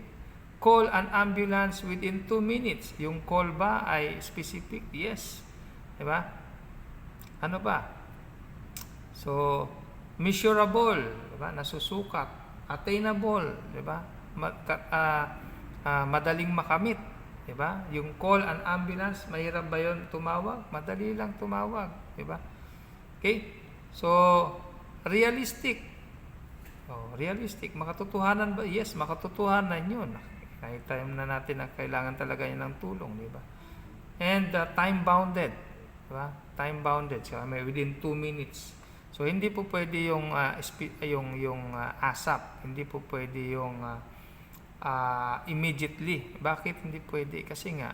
Call an ambulance within 2 minutes. Yung call ba ay specific? Yes. Diba? Ano ba? So, measurable, diba? Nasusukat. Attainable, diba? Madaling makamit, diba? Yung call an ambulance, mahirap ba yun tumawag? Madali lang tumawag, diba? Okay? So, realistic. Oh, realistic. Makatotohanan ba? Yes, makatotohanan yun. Kahit time na natin na kailangan talaga niya ng tulong, diba? And time-bounded. Diba? Time-bounded. So, may within 2 minutes. So, hindi po pwede yung ASAP. Hindi po pwede yung immediately. Bakit hindi pwede? Kasi nga,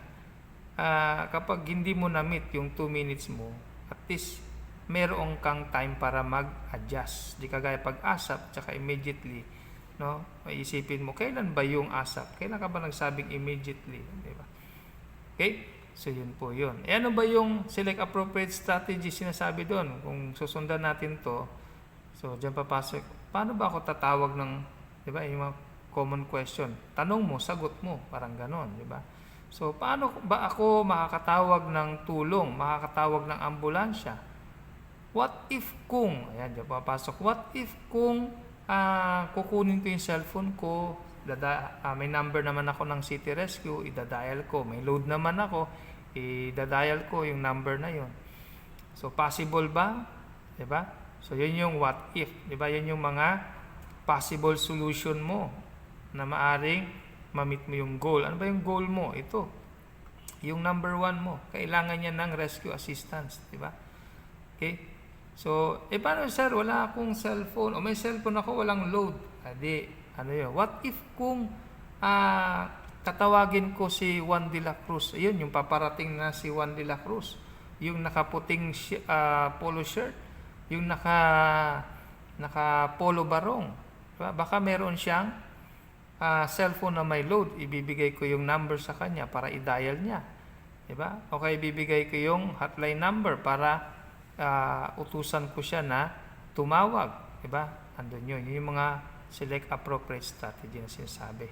kapag hindi mo na-meet yung 2 minutes mo, at least, meron kang time para mag-adjust. Di kagaya pag ASAP, tsaka immediately, no? Maisipin mo, kailan ba yung ASAP? Kailan ka ba nagsabing immediately? Diba? Okay? So, yun po yun. E ano ba yung select appropriate strategy sinasabi doon? Kung susundan natin to, so, dyan papasok, paano ba ako tatawag ng, di ba, yung mga common question? Tanong mo, sagot mo, parang ganon, di ba? So, paano ba ako makakatawag ng tulong, makakatawag ng ambulansya? What if kung, ayan, dyan papasok, what if kung kukunin ko yung cellphone ko, may number naman ako ng City Rescue, idadial ko, may load naman ako, i-dial ko yung number na yon. So possible ba? 'Di ba? So yun yung what if, 'di ba? Yun yung mga possible solution mo na maaring ma-meet mo yung goal. Ano ba yung goal mo? Ito. Yung number 1 mo. Kailangan niya ng rescue assistance, 'di ba? Okay? So, paano sir? Wala akong cellphone. O may cellphone ako, walang load. Adi, ano yun? What if kung tatawagin ko si Juan de la Cruz? Ayun, yung paparating na si Juan de la Cruz. Yung nakaputing polo shirt. Yung naka polo barong. Diba? Baka meron siyang cellphone na may load. Ibibigay ko yung number sa kanya para i-dial niya. Diba? O kaya ibibigay ko yung hotline number para utusan ko siya na tumawag. Diba? Andun yun. Yun yung mga select appropriate strategy na sinasabi.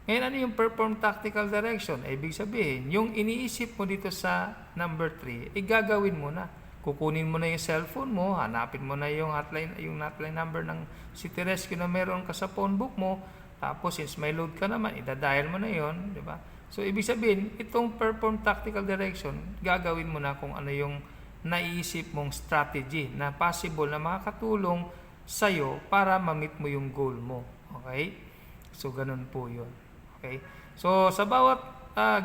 Ngayon, ano yung perform tactical direction? Ibig sabihin, yung iniisip mo dito sa number 3, gagawin mo na. Kukunin mo na yung cellphone mo, hanapin mo na yung hotline number ng City Rescue na meron ka sa phone book mo. Tapos, since may load ka naman, idadial mo na yon, di ba? So, ibig sabihin, itong perform tactical direction, gagawin mo na kung ano yung naiisip mong strategy na possible na makakatulong sa'yo para ma-meet mo yung goal mo. Okay? So, ganun po yun. Okay? So, sa bawat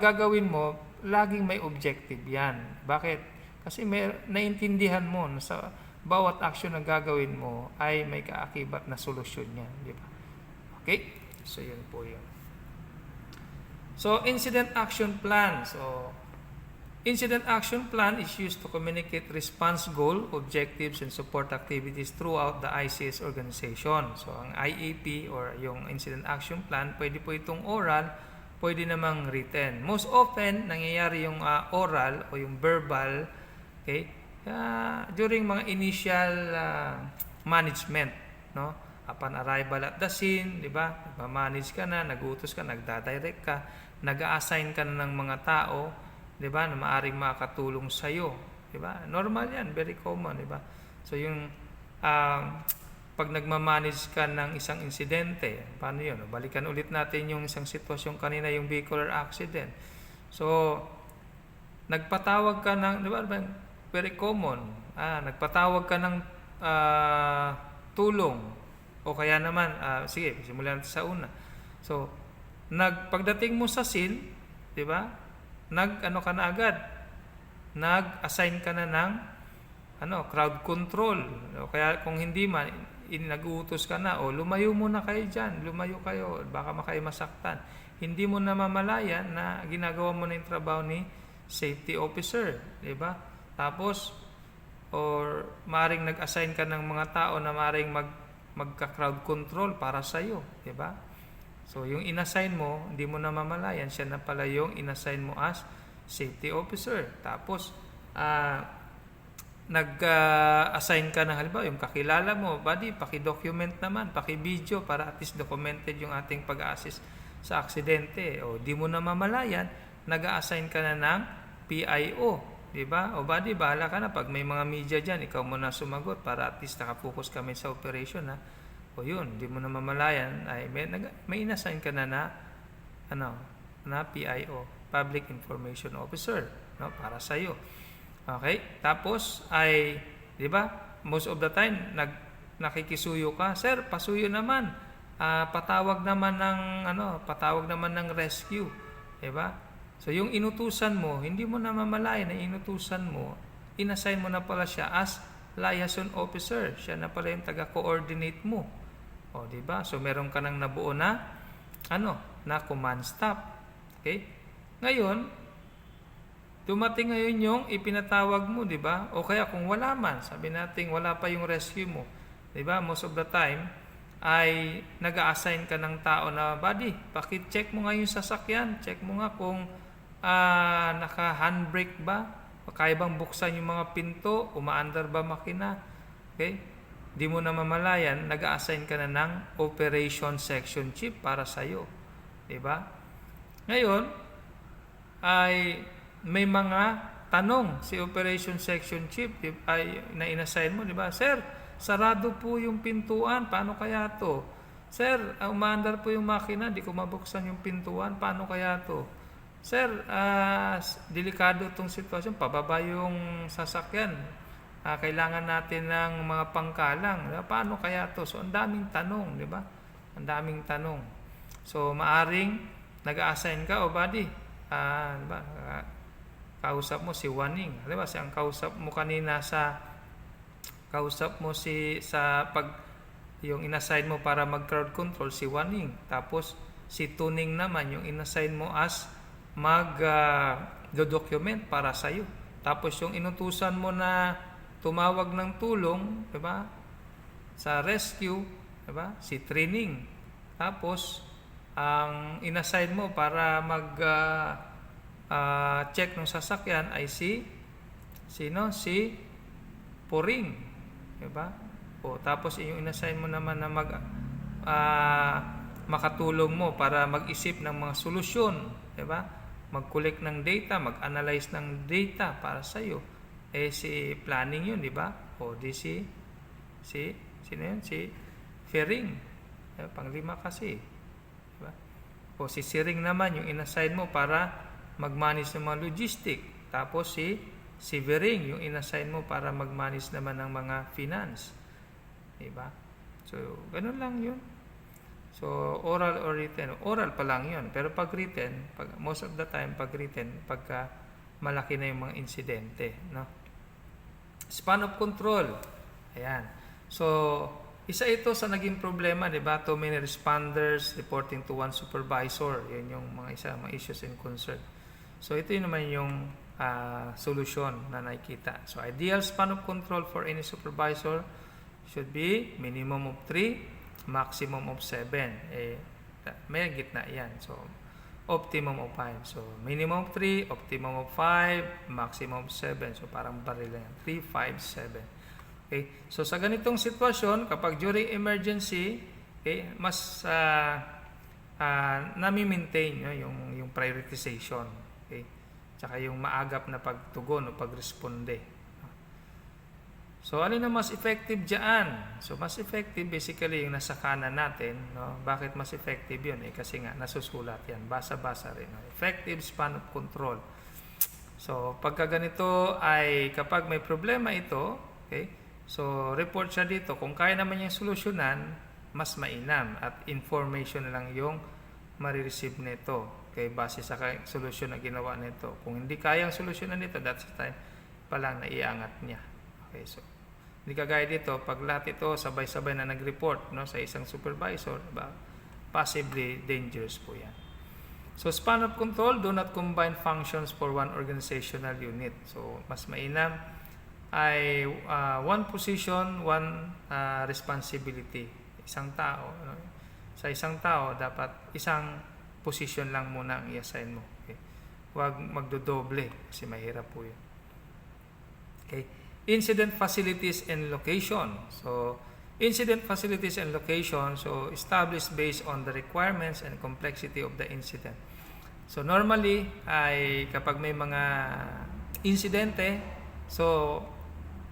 gagawin mo, laging may objective yan. Bakit? Kasi naintindihan mo na sa bawat action na gagawin mo ay may kaakibat na solusyon yan. Di ba? Okay? So, yun po yun. So, incident action plan. So, incident action plan is used to communicate response goal, objectives, and support activities throughout the ICS organization. So, ang IAP or yung incident action plan, pwede po itong oral, pwede namang written. Most often, nangyayari yung oral o yung verbal, okay, during mga initial management, no? Upon arrival at the scene, di ba? Manage ka na, nag-utos ka, nagdadirect ka, nag-assign ka na ng mga tao, di ba, na maaring makatulong sa iyo, di ba? Normal 'yan, very common, di ba? So yung pag nagma-manage ka ng isang insidente, paano 'yun? Balikan ulit natin yung isang sitwasyon kanina, yung vehicular accident. So nagpatawag ka ng, di ba, very common. Nagpatawag ka ng tulong o kaya naman sige, simulan natin sa una. So pagdating mo sa scene, di ba? Nag-ano ka na agad, nag-assign ka na ng crowd control. O kaya kung hindi man, nag-uutos ka na, lumayo muna kayo dyan, lumayo kayo, baka kayo masaktan. Hindi mo na mamalayan na ginagawa mo na yung trabaho ni safety officer, di ba? Tapos, or maring nag-assign ka ng mga tao na maring magka-crowd control para sa iyo, di ba? So, yung inassign mo, hindi mo na mamalayan, siya na pala yung inassign mo as safety officer. Tapos, nag-assign ka na halimbawa, yung kakilala mo, buddy, paki-document naman, paki-video para at least documented yung ating pag-assist sa aksidente. O, di mo na mamalayan, nag-assign ka na ng PIO, di ba? O, buddy, bahala ka na. Pag may mga media dyan, ikaw muna sumagot para at least nakapokus kami sa operation, ha? O yun, di mo na mamalayan, ay may inassign ka na na PIO, Public Information Officer, no, para sa iyo. Okay? Tapos ay, di ba? Most of the time nakikisuyo ka, sir, pasuyo naman. Patawag naman ng rescue, di ba? So yung inutusan mo, hindi mo na mamalayan na inutusan mo, inassign mo na pala siya as liaison officer. Siya na pala yung taga-coordinate mo. O, di ba? So meron ka nang nabuo na command staff. Okay? Ngayon, dumating ngayon yung ipinatawag mo, di ba? O kaya kung wala man, sabi natin wala pa yung rescue mo, di ba? Most of the time ay nag-a-assign ka ng tao na, buddy, paki-check mo nga yung sasakyan, check mo nga kung naka-handbrake ba, kaya bang buksan yung mga pinto, umaandar ba makina. Okay? Di mo na mamalayan, nag-a-assign ka na ng Operation Section Chief para sa iyo. Di ba? Ngayon, ay may mga tanong si Operation Section Chief ay na inassign mo, di ba? Sir, sarado po yung pintuan, paano kaya to? Sir, umaandar po yung makina, di ko mabuksan yung pintuan, paano kaya to? Sir, delikado itong sitwasyon, pababa yung sasakyan. Kailangan natin ng mga pangkalang. Diba? Paano kaya to? So, ang daming tanong, di ba? Ang daming tanong. So, maaring nag-a-assign ka, buddy, diba? Kausap mo si Waning. Di ba? Ang kausap mo kanina yung inassign mo para mag-crowd control, si Waning. Tapos, si Tuning naman, yung inassign mo as do-document para sa'yo. Tapos, yung inutusan mo na tumawag ng tulong, di ba? Sa rescue, di ba? Si Training. Tapos, ang inassign mo para check ng sasakyan ay si Puring, di ba? Tapos yung inassign mo naman na makatulong mo para mag-isip ng mga solusyon, di ba? Mag-collect ng data, mag-analyze ng data para sa iyo. Si planning yun, di ba? Sino yun? Si Fering. Panglima kasi. Di ba? Si Siring naman, yung inassign mo para mag-manage ng mga logistic. Tapos si Vering, yung inassign mo para mag-manage naman ng mga finance. Di ba? So, ganun lang yun. So, oral or written. Oral pa lang yun. Pero pag written, most of the time, pag written, pagka malaki na yung mga insidente, no? Span of control. Ayan. So, isa ito sa naging problema, di ba? Too many responders reporting to one supervisor. Yan yung mga issues and concern. So, ito yun naman yung solution na nakikita. So, ideal span of control for any supervisor should be minimum of 3, maximum of 7. May gitna yan. So, optimum of 5. So, minimum of 3, optimum of 5, maximum of 7. So, parang baril yan. 3, 5, 7. Okay? So, sa ganitong sitwasyon, kapag during emergency, mas nami-maintain yung prioritization. Okay? Tsaka yung maagap na pagtugon o pagresponde. So, alin na mas effective dyan? So, mas effective basically yung nasa kanan natin. No? Bakit mas effective yun? Kasi nga, nasusulat yan. Basa-basa rin. No? Effective span of control. So, pagka ganito ay kapag may problema ito, okay, so report siya dito. Kung kaya naman yung solusyonan, mas mainam at information na lang yung marireceive nito. Okay, base sa solusyon na ginawa nito. Kung hindi kayang solusyonan nito, that's the time pa lang na iangat niya. Okay, so hindi kagaya dito, pag lahat ito sabay-sabay na nag-report, no, sa isang supervisor, diba, possibly dangerous po yan. So, span of control, do not combine functions for one organizational unit. So, mas mainam ay one position, one responsibility. Isang tao. No? Sa isang tao, dapat isang position lang muna ang i-assign mo. Okay? Huwag magdodoble kasi mahirap po yun. Okay? Incident facilities and location. So, incident facilities and location, so established based on the requirements and complexity of the incident. So, normally, ay kapag may mga insidente, so,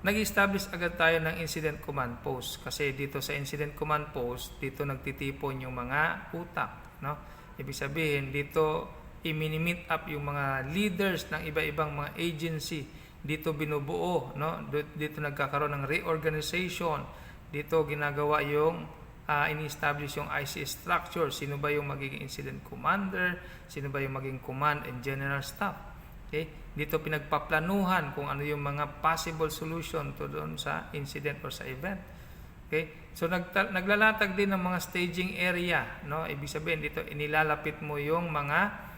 nag-establish agad tayo ng incident command post. Kasi dito sa incident command post, dito nagtitipon yung mga utak. No? Ibig sabihin, dito i-meet up yung mga leaders ng iba-ibang mga agency. Dito binubuo, no? Dito nagkakaroon ng reorganization. Dito ginagawa yung ini-establish yung IC structure. Sino ba yung magiging incident commander? Sino ba yung magiging command and general staff? Okay? Dito pinagpaplanuhan kung ano yung mga possible solution to doon sa incident or sa event. Okay? So naglalatag din ng mga staging area, no? Ibig sabihin dito inilalapit mo yung mga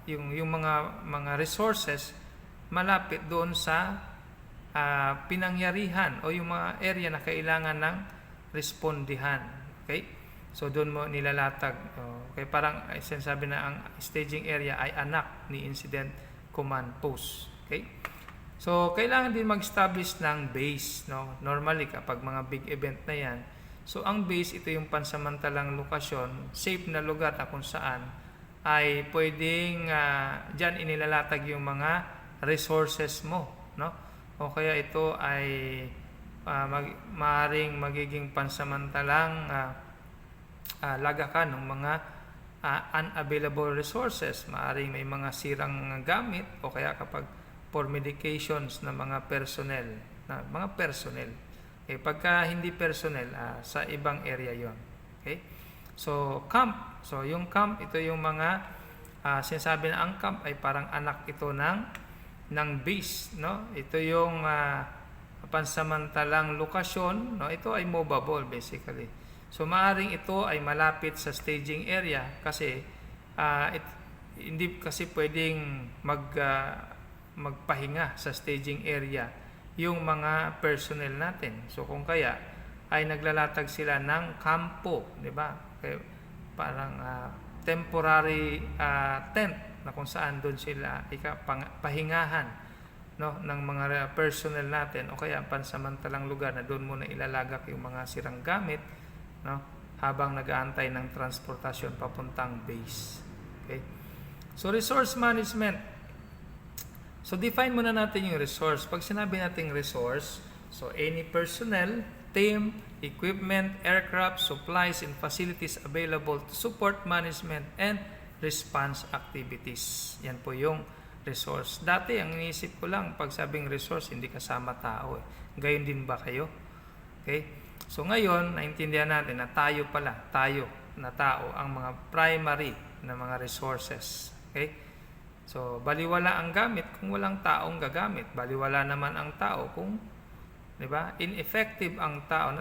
yung mga resources malapit doon sa pinangyarihan o yung mga area na kailangan ng respondihan. Okay? So, doon mo nilalatag. Okay? Parang sinasabi na ang staging area ay anak ni incident command post. Okay? So, kailangan din mag-establish ng base. No? Normally, kapag mga big event na yan, so ang base, ito yung pansamantalang lokasyon, safe na lugar na kung saan ay pwedeng dyan inilalatag yung mga resources mo, no? O kaya ito ay maaaring magiging pansamantalang lagakan ng mga unavailable resources. Maaring may mga sirang gamit o kaya kapag for medications na mga personnel. Okay, pagka hindi personnel, sa ibang area yon. Okay? So, camp. So, yung camp, ito yung mga sinasabi na ang camp ay parang anak ito ng base, no? Ito yung pansamantalang lokasyon, no? Ito ay movable basically. So, maaring ito ay malapit sa staging area kasi hindi kasi pwedeng magpahinga sa staging area yung mga personnel natin. So kung kaya ay naglalatag sila ng kampo, di ba? Parang temporary tent na kung saan doon sila pahingahan, no, ng mga personnel natin o kaya pansamantalang lugar na doon muna ilalagak yung mga sirang gamit, no, habang nag-aantay ng transportasyon papuntang base. Okay? So resource management. So, define muna natin yung resource. Pag sinabi natin resource, so any personnel, team, equipment, aircraft, supplies, and facilities available to support management and response activities. Yan po yung resource. Dati, ang iniisip ko lang, pag sabing resource, hindi kasama tao. Gayon din ba kayo? Okay? So, ngayon, naintindihan natin na tayo na tao, ang mga primary na mga resources. Okay? So, baliwala ang gamit kung walang taong gagamit. Baliwala naman ang tao kung, di ba, ineffective ang tao.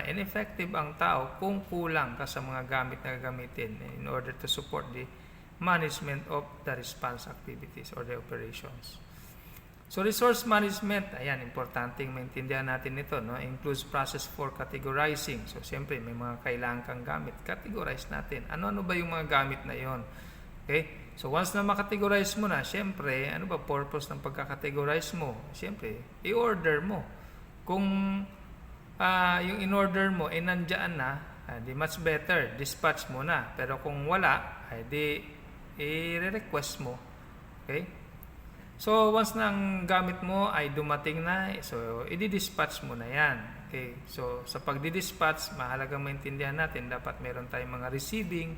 Ineffective ang tao kung kulang ka sa mga gamit na gagamitin in order to support the management of the response activities or the operations. So, resource management, ayan, importanteng maintindihan natin ito, no? Includes process for categorizing. So, siyempre, may mga kailangan kang gamit. Categorize natin. Ano-ano ba yung mga gamit na yon? Okay? So, once na makategorize mo na, siyempre, ano ba purpose ng pagkakategorize mo? Siyempre, i-order mo. Kung yung in-order mo, nandyan na, di much better, dispatch mo na. Pero kung wala, di i-request mo. Okay? So, once na ang gamit mo ay dumating na, so, i-dispatch mo na yan. Okay? So, sa pagdi-dispatch, mahalagang maintindihan natin, dapat meron tayong mga receiving,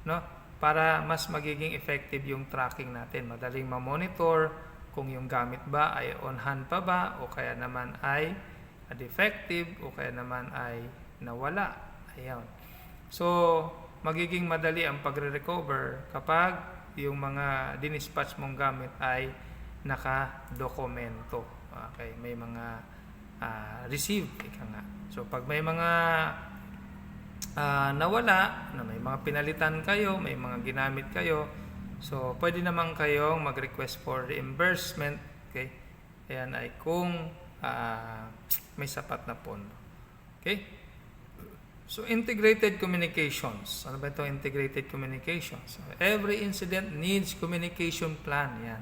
no? Para mas magiging effective yung tracking natin. Madaling ma-monitor kung yung gamit ba ay on hand pa ba o kaya naman ay defective o kaya naman ay nawala. Ayan. So, magiging madali ang pagre-recover kapag yung mga dinispatch mong gamit ay naka-dokumento. Okay, may mga received. Ika nga. So, pag may mga nawala, na may mga pinalitan kayo, may mga ginamit kayo, so pwede naman kayong mag-request for reimbursement. Okay? Ayan ay kung may sapat na pondo. Okay? So, integrated communications. Ano ba ito integrated communications? So, every incident needs communication plan. Yan.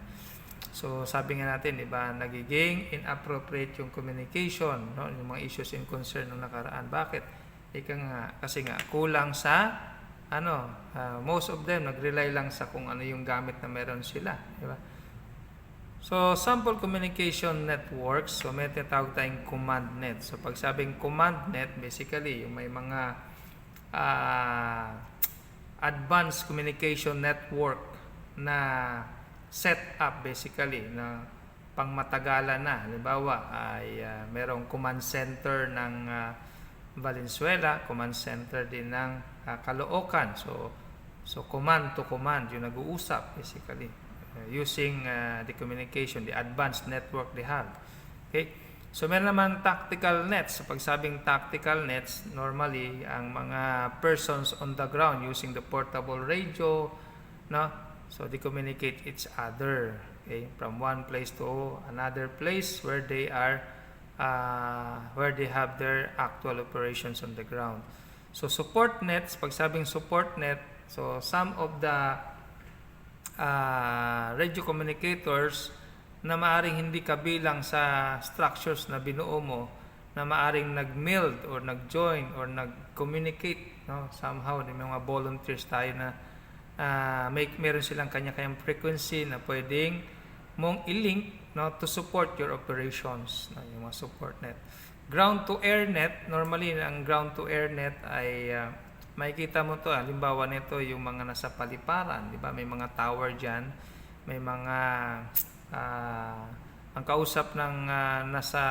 So, sabi nga natin, diba, nagiging inappropriate yung communication, no? Yung mga issues and concern ng nakaraan. Bakit? Kasi nga kulang sa most of them nag-rely lang sa kung ano yung gamit na meron sila, di ba? So, sample communication networks, so may tinatawag tayong command net. So, pag sabing command net, basically, yung may mga advanced communication network na set up basically na pangmatagalan na. Halimbawa, ay merong command center ng Valenzuela, command center din ng Caloocan. So command to command yung nag-uusap basically using the communication, the advanced network they have. Okay? So meron naman tactical nets. So pag sabing tactical nets, normally ang mga persons on the ground using the portable radio, no? So they communicate each other, okay, from one place to another place where they are where they have their actual operations on the ground. So support nets, pag sabing support net, so some of the radio communicators na maaring hindi kabilang sa structures na binuo mo, na maaring nag-meld or nag-join or nag-communicate, no? Somehow, may mga volunteers tayo na meron silang kanya-kanyang frequency na pwedeng mong i-link, no, to support your operations, no, yung mga support net. Ground to air net, normally ang ground to air net ay makikita mo to, halimbawa nito yung mga nasa paliparan, di ba? May mga tower diyan, may mga ang kausap ng nasa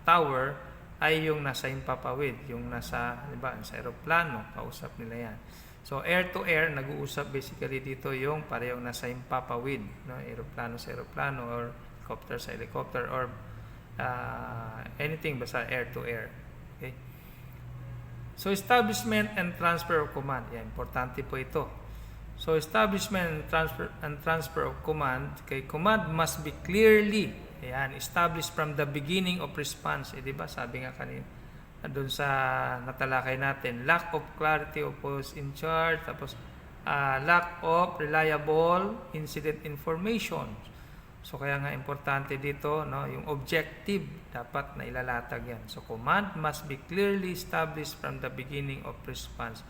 tower ay yung nasa himpapawid, yung nasa, di ba, sa eroplano, kausap nila yan. So air to air, nag-uusap basically dito yung parehong nasa himpapawid, no? Eroplano sa eroplano or helicopter sa helicopter or anything basta air to air. Okay? So establishment and transfer of command, yan, importante po ito. So establishment and transfer of command, kay command must be clearly, ayan, established from the beginning of response. Di ba? Sabi nga kanina doon sa natalakay natin, lack of clarity of who's in charge, tapos lack of reliable incident information. So kaya nga importante dito, no, yung objective dapat na ilalatag yan. So command must be clearly established from the beginning of response.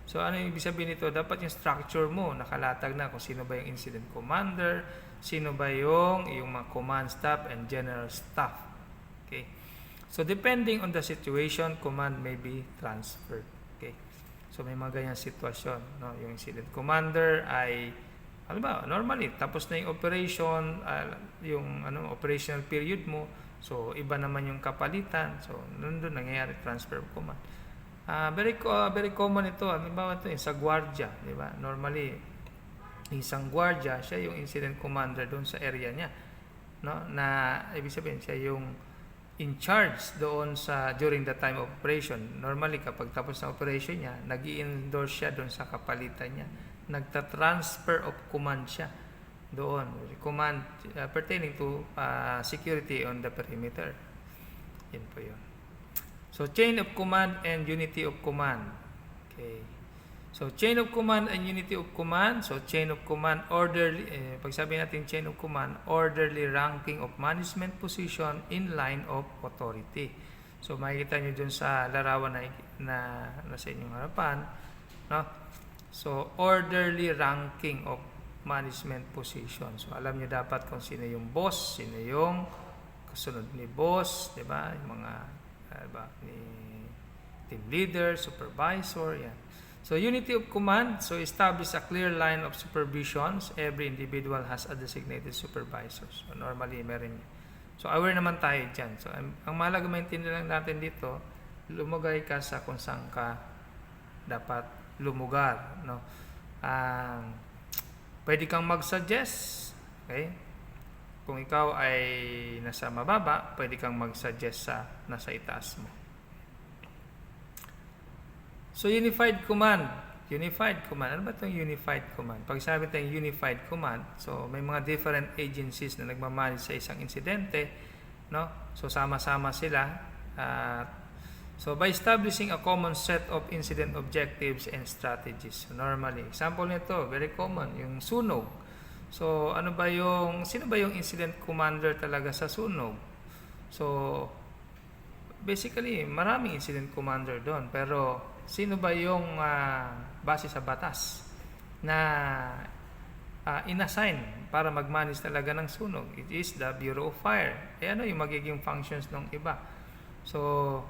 So ano yung ibig sabihin nito? Dapat yung structure mo nakalatag na kung sino ba yung incident commander, sino ba yung mga command staff and general staff. Okay? So depending on the situation, command may be transferred. Okay? So may mga ganyang sitwasyon, no? Yung incident commander ay normally tapos na yung operation, yung operational period mo. So iba naman yung kapalitan. So nandun nangyayari transfer of command. Very common ito. Halimbawa ito sa gwardiya, di ba? Normally isang gwardiya, siya yung incident commander doon sa area niya, no? Na ibig sabihin siya yung in charge doon sa during the time of operation. Normally kapag tapos na operation niya, nag-i-endorse siya doon sa kapalitan niya. Nagta-transfer of command siya doon. Command pertaining to security on the perimeter. Yan po yun. So, chain of command and unity of command. Okay. So, chain of command and unity of command. So, chain of command, orderly, pag sabi natin chain of command, orderly ranking of management position in line of authority. So, makikita nyo dun sa larawan na nasa inyong harapan, no? So, orderly ranking of management position. So, alam nyo dapat kung sino yung boss, sino yung kasunod ni boss, di ba? Yung mga ni team leader, supervisor, yan. So, unity of command. So, establish a clear line of supervisions. Every individual has a designated supervisor. So, normally, meron. So, aware naman tayo dyan. So, ang mahalaga maintindihan lang natin dito, lumugay ka sa kung saan ka dapat lumugar, no? Pwede kang mag-suggest, okay? Kung ikaw ay nasa mababa, pwede kang mag-suggest sa nasa itaas mo. So, unified command. Unified command. Ano ba itong unified command? Pag sabi tayong unified command, so may mga different agencies na nagmamanage sa isang insidente, no? So, sama-sama sila. So, by establishing a common set of incident objectives and strategies. So, normally, example nito, very common, yung sunog. So, sino ba yung incident commander talaga sa sunog? So, basically, maraming incident commander doon. Pero, sino ba yung base sa batas na inassign para mag-manage talaga ng sunog? It is the Bureau of Fire. Ano yung magiging functions ng iba? So,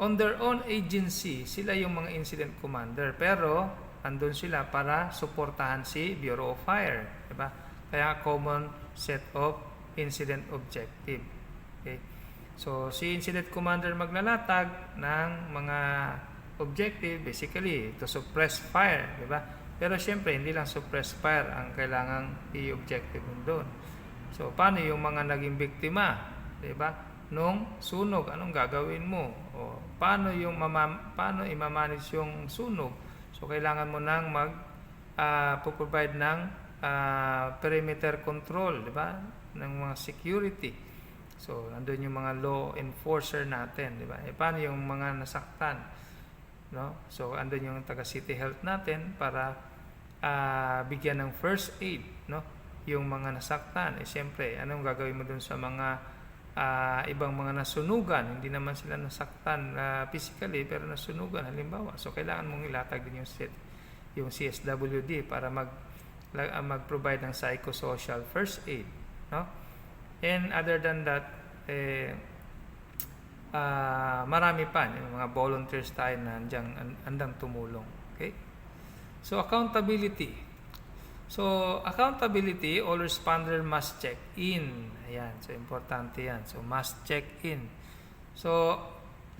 on their own agency, sila yung mga incident commander. Pero, andun sila para suportahan si Bureau of Fire, diba? Kaya common set of incident objective. Okay? So, si incident commander maglalatag ng mga objective, basically, to suppress fire, diba? Pero syempre, hindi lang suppress fire ang kailangang i-objective doon. So, paano yung mga naging biktima, diba? Nung sunog, anong gagawin mo? O, paano i-manage yung sunog? So, kailangan mo nang provide ng perimeter control, di ba? Ng mga security. So, nandun yung mga law enforcer natin, di ba? Paano yung mga nasaktan? No? So, andun yung taga-city health natin para bigyan ng first aid, no? Yung mga nasaktan. Siyempre, anong gagawin mo dun sa mga ibang mga nasunugan, hindi naman sila nasaktan physically pero nasunugan halimbawa. So kailangan mong ilatag din yung CSWD para mag-provide ng psychosocial first aid, no? And other than that, marami pa yung mga volunteers tayo na andang tumulong. Okay? So, accountability. So, accountability, all responder must check in. Ayan, so importante yan. So, must check in. So,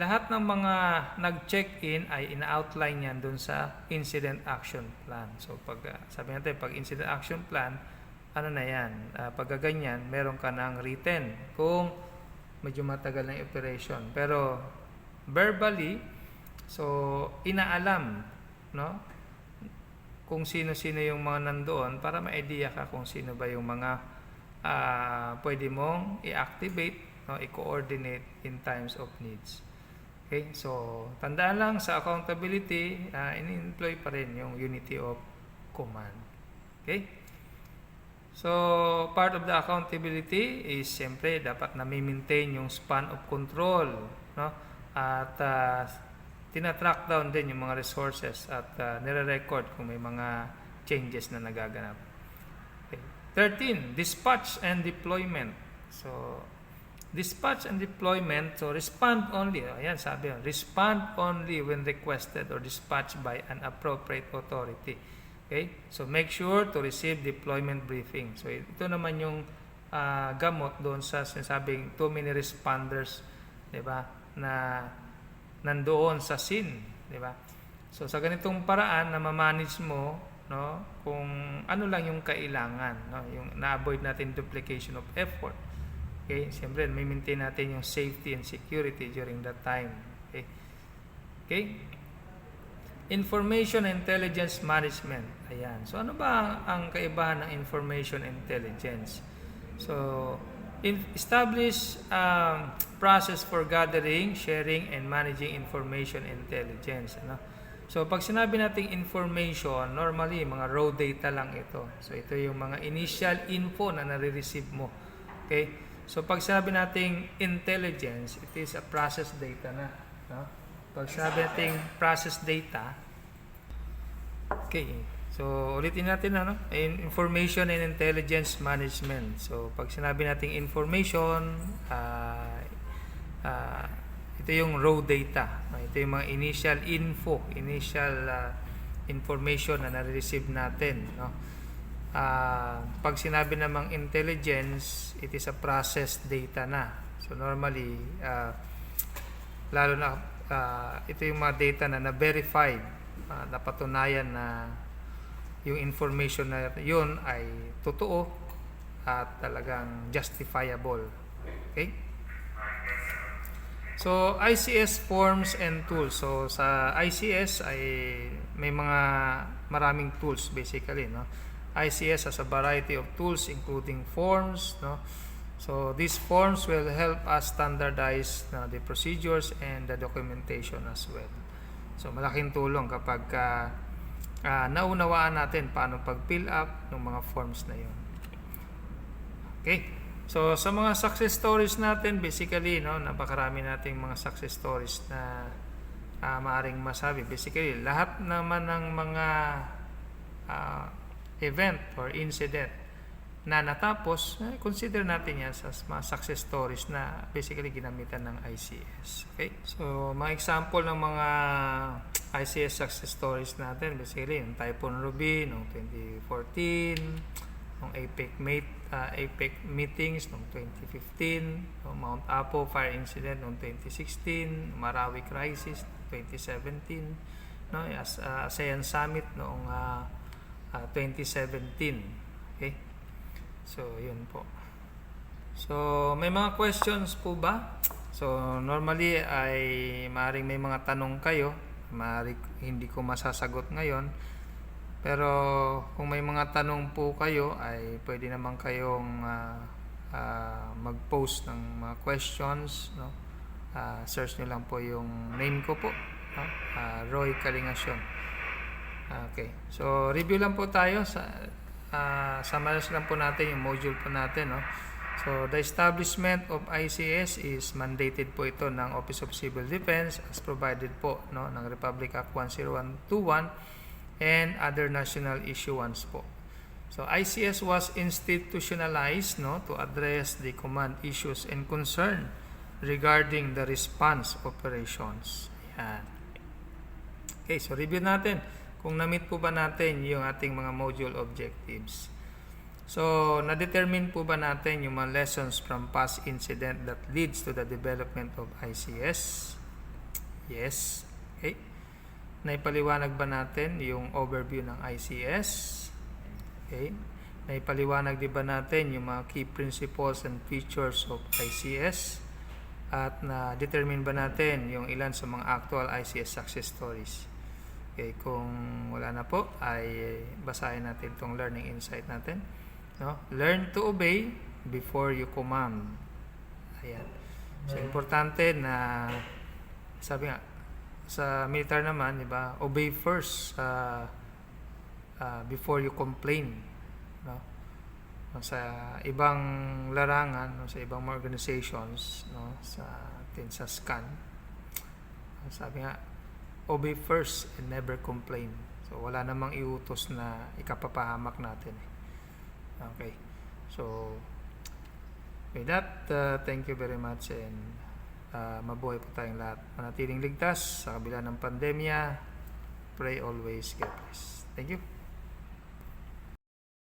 lahat ng mga nag-check-in ay ina-outline yan dun sa incident action plan. So, pag sabi natin, pag incident action plan, ano na yan? Pag ganyan, meron ka ng written kung medyo matagal na yung operation. Pero, verbally, so, inaalam, no? Kung sino-sino yung mga nandoon para ma-idea ka kung sino ba yung mga pwede mong i-activate, no? I-coordinate in times of needs. Okay, so tandaan lang sa accountability, in-employ pa rin yung unity of command. Okay? So, part of the accountability is siyempre dapat na maintain yung span of control, no? At tina-track down din yung mga resources at nire-record kung may mga changes na nagaganap. Okay. 13, dispatch and deployment. So, dispatch and deployment, so respond only. Ayan, sabi yun. Respond only when requested or dispatched by an appropriate authority. Okay? So, make sure to receive deployment briefing. So, ito naman yung gamot doon sa sinasabing too many responders, di ba, na nandoon sa scene, di ba? So, sa ganitong paraan na ma-manage mo, no, kung ano lang yung kailangan, no, yung na-avoid natin duplication of effort. Okay, siyempre may maintain natin yung safety and security during that time. Okay. Okay. Information intelligence management. Ayan. So ano ba ang kaibahan ng information intelligence? So establish process for gathering, sharing and managing information intelligence, ano? So pag sinabi nating information, normally mga raw data lang ito. So ito yung mga initial info na nare-receive mo. Okay? So, pag sabi nating intelligence, it is a process data na. No? Pag sabi nating process data, okay. So, ulitin natin, ano? Information and intelligence management. So, pag sinabi nating information, ito yung raw data. Ito yung mga initial info, initial information na nare-receive natin, no? Pag sinabi namang intelligence, it is a process data na. So normally, lalo na ito yung mga data na na-verified, napatunayan na yung information na yun ay totoo at talagang justifiable. Okay? So ICS forms and tools. So sa ICS ay may mga maraming tools basically, no? ICS has a variety of tools including forms, no? So these forms will help us standardize the procedures and the documentation as well. So malaking tulong kapag naunawaan natin paano pag-fill up ng mga forms na yun. Okay? So sa mga success stories natin, basically, no, napakarami nating mga success stories na maaring masabi. Basically, lahat naman ng mga event or incident na natapos, consider natin yan sa mga success stories na basically ginamitan ng ICS. Okay? So, mga example ng mga ICS success stories natin, basically, yung Typhoon Ruby noong 2014, yung APEC meetings noong 2015, yung Mount Apo fire incident noong 2016, Marawi crisis 2017, no? ASEAN Summit noong 2017. Okay? So, yun po. So, may mga questions po ba? So, normally ay maaaring may mga tanong kayo. Maaaring hindi ko masasagot ngayon. Pero, kung may mga tanong po kayo, ay pwede naman kayong mag-post ng mga questions. No? Search nyo lang po yung name ko po. No? Roy Kalingasyon. Okay. So, review lang po tayo. Summarize lang po natin yung module po natin. No? So, the establishment of ICS is mandated po ito ng Office of Civil Defense as provided po, no, ng Republic Act 10121 and other national issuance po. So, ICS was institutionalized, no, to address the command issues and concern regarding the response operations. Yan. Okay, so review natin. kung na-meet po ba natin yung ating mga module objectives. So, na-determine po ba natin yung mga lessons from past incident that leads to the development of ICS? Yes. Okay. Naipaliwanag ba natin yung overview ng ICS? Okay. Naipaliwanag din ba natin yung mga key principles and features of ICS? At na-determine ba natin yung ilan sa mga actual ICS success stories? Okay, kung wala na po, ay basahin natin itong learning insight natin. No? Learn to obey before you command. Ayan. So, importante na, sabi nga, sa military naman, di ba, obey first before you complain. No? Sa ibang larangan, no, sa ibang mga organizations, no, sa SCAN, sabi nga, obey first and never complain. So, wala namang iutos na ikapapahamak natin. Okay. So, with that, thank you very much and mabuhay po tayong lahat. Manatiling ligtas sa kabila ng pandemya. Pray always, God bless. Thank you.